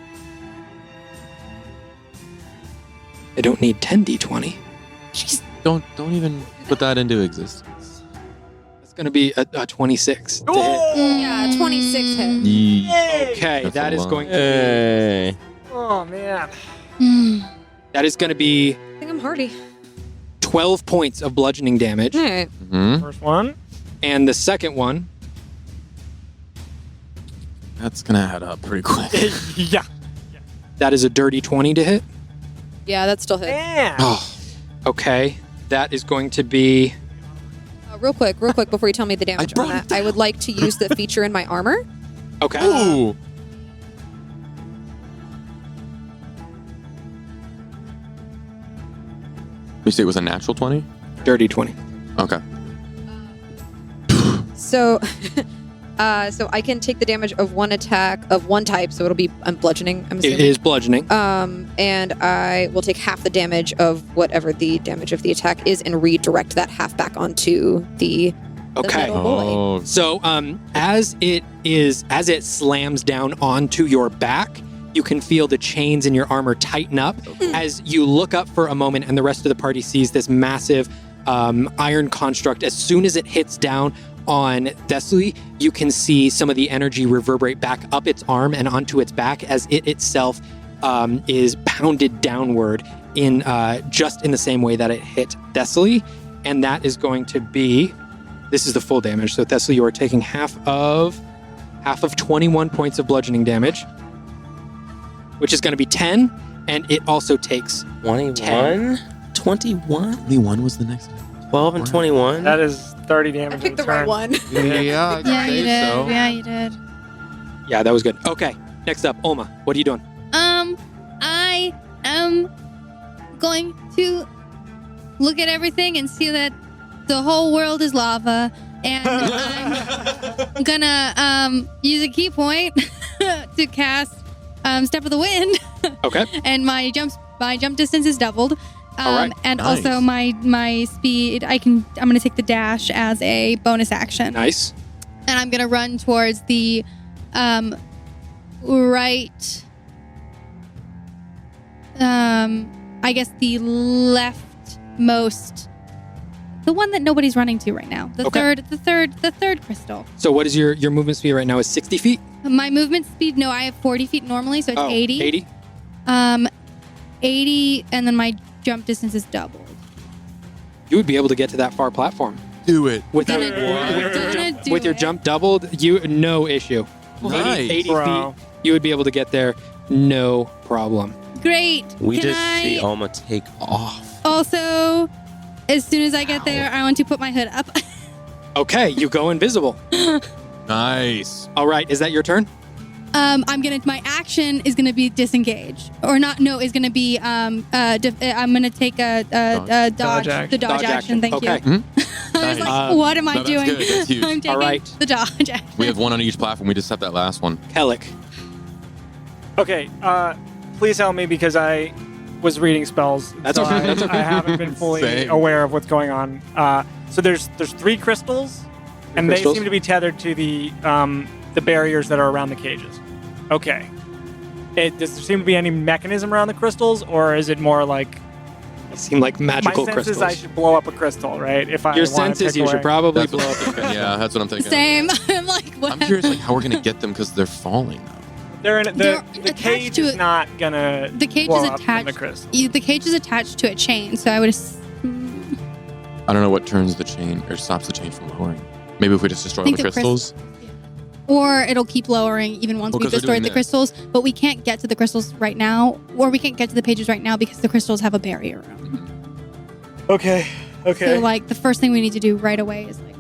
I don't need 10d20. Don't even put that into existence. It's going to be a 26 to hit. Yeah, 26 hit. Okay, That's that a is lot. going to Hey. Oh, man. that is going to be I think I'm hardy. 12 points of bludgeoning damage, All right. Hmm. First one. and the second one That's gonna add up pretty quick. Yeah. that is a dirty 20 to hit. Yeah, that's still hit. Damn. Oh, okay, that is going to be Real quick, before you tell me the damage brought on it that, I would like to use the feature in my armor. okay. Ooh. You say it was a natural 20? Dirty 20. Okay. So, so I can take the damage of one attack of one type, so it'll be bludgeoning, I'm assuming. It is bludgeoning. And I will take half the damage of whatever the damage of the attack is and redirect that half back onto the Okay. little boy. Oh, So, as it slams down onto your back, you can feel the chains in your armor tighten up as you look up for a moment, and the rest of the party sees this massive iron construct. As soon as it hits down on Thessaly, you can see some of the energy reverberate back up its arm and onto its back as it itself is pounded downward in just in the same way that it hit Thessaly, and that is going to be. This is the full damage. So Thessaly, you are taking half of 21 points of bludgeoning damage, which is going to be 10, and it also takes 21? 21? 21 was the next. 12 and 21? That is 30 I damage picked in the right turn. one. Yeah, I'd Yeah, you say did. so. Yeah, you did. Yeah, that was good. Okay, next up, Oma. What are you doing? I am going to look at everything and see that the whole world is lava, and I'm gonna use a key point to cast Step of the Wind, Okay. and my jump distance is doubled. All right. And Nice. also my speed. I'm gonna take the dash as a bonus action. Nice. And I'm gonna run towards the right, I guess the leftmost, the one that nobody's running to right now. The Okay. third crystal. So what is your movement speed right now? Is 60 feet? My movement speed, no, I have 40 feet normally, so it's 80. 80? 80, and then my jump distance is doubled. You would be able to get to that far platform. Do it. With Gonna- with your jump doubled, no issue. Nice. 80 Bro. feet, you would be able to get there, no problem. Great. We Can just I see Oma take off. also, as soon as I get there, I want to put my hood up. Okay, you go invisible. Nice. All right, is that your turn? My action is gonna be disengage, or not? No, is gonna be I'm gonna take a dodge, action. the dodge action. Thank Okay. you. I was Nice. like, what am I No, that's doing? good. That's huge. I'm taking All right. the dodge action. We have one on each platform. We just have that last one. Kellic. Okay, please help me because I was reading spells. That's so okay, that's okay. I haven't been fully Same. aware of what's going on. So there's 3 crystals, and crystals? they seem to be tethered to the barriers that are around the cages. Okay. Does there seem to be any mechanism around the crystals, or is it more like They seem like magical my sense crystals. is I should blow up a crystal, right? If I Your wanna sense is pick you away. should probably That's blow up the crystal. Yeah, that's what I'm thinking. Same. I'm like, what? I'm curious, like, how we're gonna get them because they're falling now. They're in, They're the attached cage to is it. not gonna The cage blow is up from the attached. crystal. The cage is attached to a chain, so I would. I don't know what turns the chain or stops the chain from lowering. Maybe if we just destroy all think the the crystals. Or it'll keep lowering even once Well, we've 'cause they're destroyed doing the this. crystals. But we can't get to the crystals right now, or we can't get to the pages right now because the crystals have a barrier around them. Okay. So, like, the first thing we need to do right away is like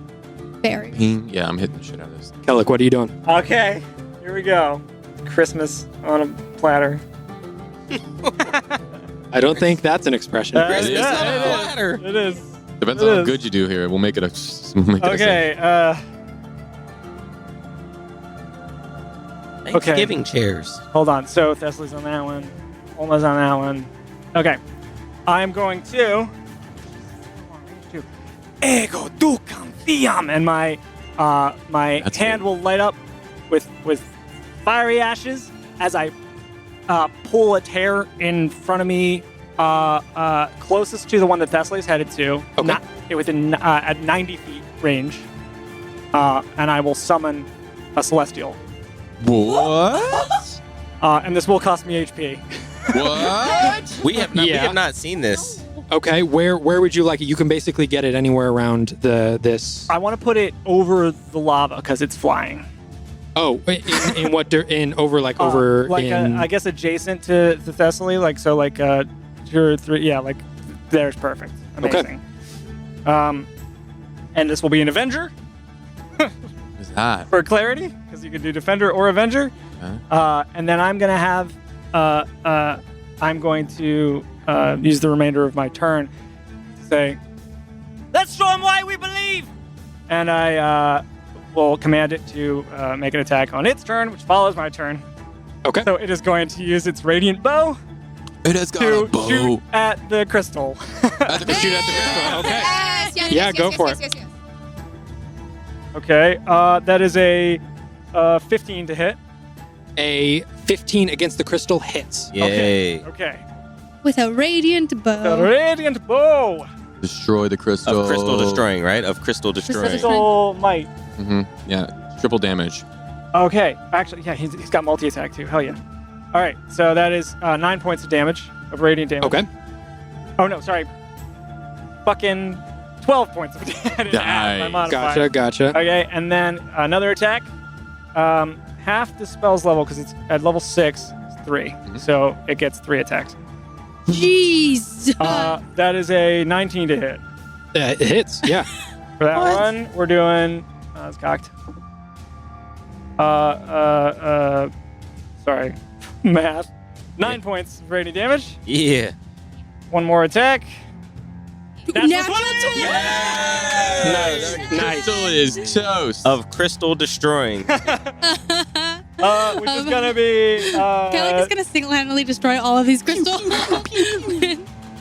barrier. Ping. Yeah, I'm hitting the shit out of this. Kellic, what are you doing? Okay. Here we go. Christmas on a platter. I don't think that's an expression. Christmas yeah, on a it is. platter. It is. Depends It on how is. good you do here. We'll make it a. We'll make it a Okay. Thanksgiving chairs. Hold on. So Thessaly's on that one. Almost on that one. Okay. I'm going to Ego Ducam Fiam, and my That's hand good. will light up with fiery ashes as I pull a tear in front of me, closest to the one that Thessaly's headed to. Okay. Not, within at 90 feet range, and I will summon a celestial. What? And this will cost me HP. What? We have Yeah. not seen this. Okay, where would you like it? You can basically get it anywhere around this. I want to put it over the lava because it's flying. Oh, in what? In over like over like in. I guess adjacent to the Thessaly, like so, like 2 or 3. Yeah, like there's perfect. Amazing. Okay. And this will be an Avenger What's that? for clarity, because you can do Defender or Avenger. Okay. And then I'm gonna have I'm going to use the remainder of my turn say, "Let's show him why we believe!" And I will command it to make an attack on its turn, which follows my turn. Okay. So it is going to use its radiant bow It has got a to bow. shoot at the crystal. Shoot at the crystal. Okay. Yes, Yeah, go for it. yes. Okay, that is a 15 to hit. A 15 against the crystal hits. Yay. Okay. With a radiant The bow. radiant bow. Destroy the crystal. Of crystal destroying, right? Of crystal destroying. Crystal might. Mm-hmm. Yeah. Triple damage. Okay. Actually, yeah, he's got multi-attack too. Hell yeah. All right, so that is 9 points of damage, of radiant damage. Okay. Oh, no, sorry. Fucking 12 points of damage. Add my modifier. Gotcha. Okay, and then another attack. Half the spell's level, because it's at level 6, it's 3. So it gets 3 attacks. Jeez. That is a 19 to hit. It hits, yeah. For that one, we're doing... it's cocked. Sorry. Math. 9 points of radiant damage. Yeah. One more attack. Natural 20! Nice. Crystal is toast. Of crystal destroying. Which is gonna be Kelly is gonna single-handedly destroy all of these crystals.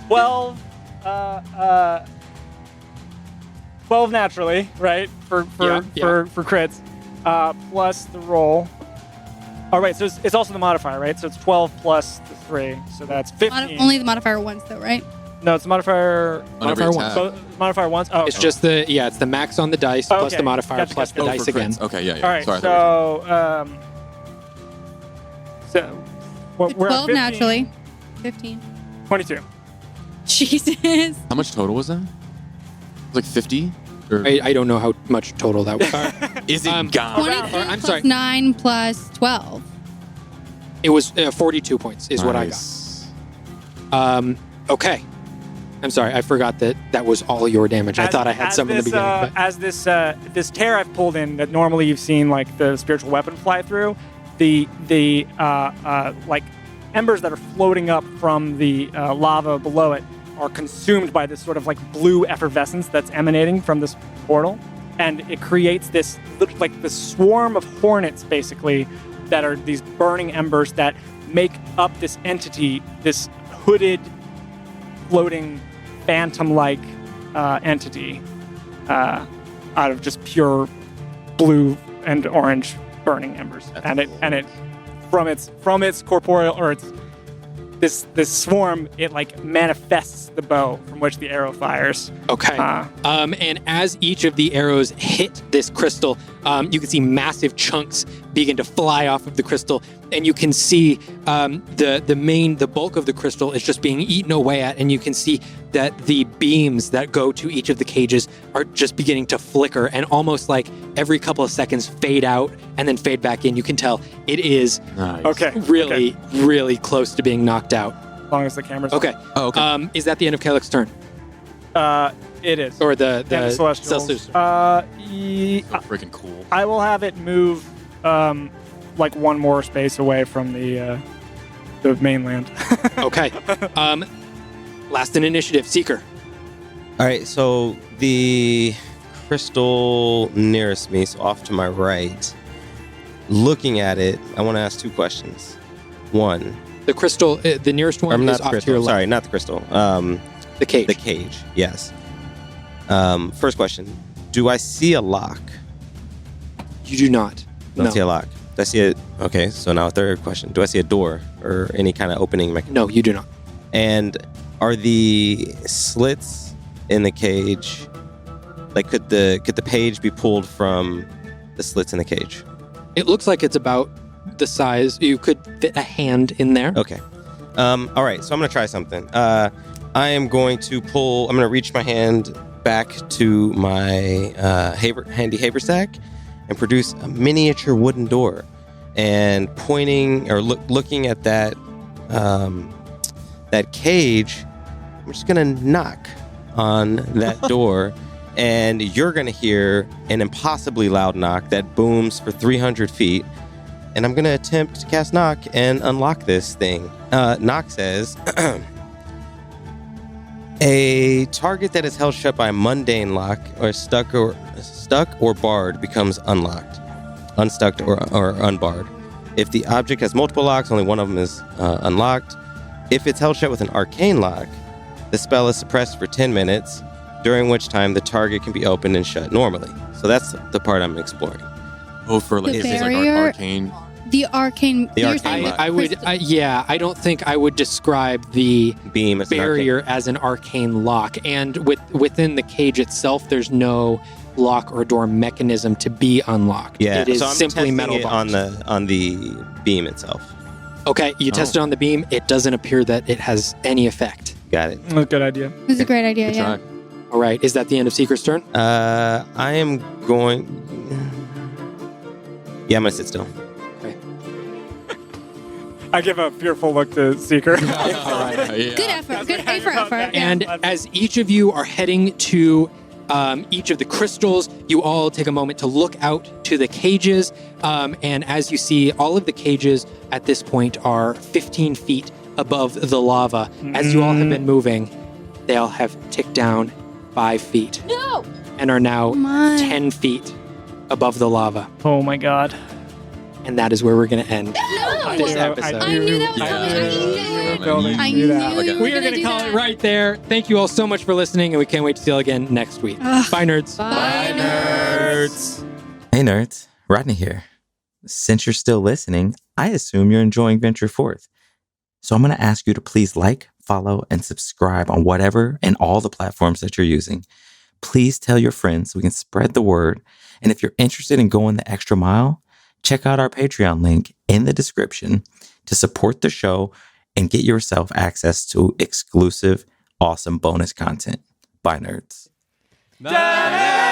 12 12 naturally, right? For crits. Plus the roll. Oh, right, so it's also the modifier, right? So it's 12 plus the 3, so that's 15. Only the modifier once, though, right? No, it's the modifier. On every Modifier attack. So modifier once. Oh, It's just it's the max on the dice plus Okay. the modifier Gotcha, plus gotcha. the Oh, dice for again. crits. Okay, yeah. all right. Sorry, I thought So we're at 12 15, naturally. 15. 22. Jesus. How much total was that? Like 50? Or I don't know how much total that was. is it gone? 23 I'm plus sorry. 9 plus 12. It was 42 points is what I got. Nice. Okay. I'm sorry, I forgot that was all your damage. I thought I had some in the beginning. But As this tear I've pulled in that normally you've seen like the spiritual weapon fly through, the like embers that are floating up from the lava below it are consumed by this sort of like blue effervescence that's emanating from this portal, and it creates this like the swarm of hornets basically that are these burning embers that make up this entity, this hooded, floating, phantom-like entity out of just pure blue and orange burning embers. And it from its corporeal, or its this swarm, it like manifests the bow from which the arrow fires. Okay. And as each of the arrows hit this crystal, you can see massive chunks begin to fly off of the crystal, and you can see the bulk of the crystal is just being eaten away at, and you can see that the beams that go to each of the cages are just beginning to flicker and almost like every couple of seconds fade out and then fade back in. You can tell it is Nice. Okay. really, really close to being knocked out. As long as the camera's Okay. Oh, okay. Is that the end of Calic's turn? it is. Or the Celestials. Celestials? Freaking cool. I will have it move like one more space away from the mainland. Okay. Last in initiative, Seeker. All right, so the crystal nearest me, so off to my right, looking at it, I want to ask 2 questions. One, The crystal, the nearest one I'm is not the off to crystal. your left. Sorry, not the crystal. The cage. The cage. Yes. First question: do I see a lock? You do not. Don't No. see a lock. Do I see it? Okay, so now third question: do I see a door or any kind of opening mechanism? No, you do not. And are the slits in the cage, like could the page be pulled from the slits in the cage? It looks like it's about the size. You could fit a hand in there. Okay. All right, so I'm going to try something. I am going to I'm going to reach my hand back to my handy haversack and produce a miniature wooden door. And pointing or looking at that cage, I'm just going to knock on that door. And you're going to hear an impossibly loud knock that booms for 300 feet. And I'm going to attempt to cast Knock and unlock this thing. Knock says, A target that is held shut by a mundane lock or stuck or barred becomes unlocked, unstuck or unbarred. If the object has multiple locks, only one of them is unlocked. If it's held shut with an arcane lock, the spell is suppressed for 10 minutes, during which time the target can be opened and shut normally. So that's the part I'm exploring. Oh, for like, The is this like barrier- arcane? The arcane. The you're arcane saying lock. the I would, crystal- I don't think I would describe the Beam as an barrier as an arcane lock. And within the cage itself, there's no lock or door mechanism to be unlocked. Yeah, It is so I'm simply testing metal it bars. on the beam itself. Okay, you tested on the beam. It doesn't appear that it has any effect. Got it. That's a good idea. It was a great idea. Good Yeah. try. All right, is that the end of Seeker's turn? I am going. Yeah, I'm gonna sit still. I give a fearful look to Seeker. All right. Good effort. Good A for effort. Yeah. And as each of you are heading to each of the crystals, you all take a moment to look out to the cages. And as you see, all of the cages at this point are 15 feet above the lava. As you all have been moving, they all have ticked down 5 feet. No. And are now My. 10 feet above the lava. Oh my god. And that is where we're going to end. No. This episode. I knew that was Yeah. coming. I Yeah. knew that. you were We are gonna going to do call that. it right there. Thank you all so much for listening, and we can't wait to see you all again next week. Bye, nerds. Bye, nerds. Hey nerds, Rodney here. Since you're still listening, I assume you're enjoying Venture Forth. So I'm going to ask you to please like, follow, and subscribe on whatever and all the platforms that you're using. Please tell your friends so we can spread the word. And if you're interested in going the extra mile, check out our Patreon link in the description to support the show and get yourself access to exclusive, awesome bonus content. Bye, nerds. Bye.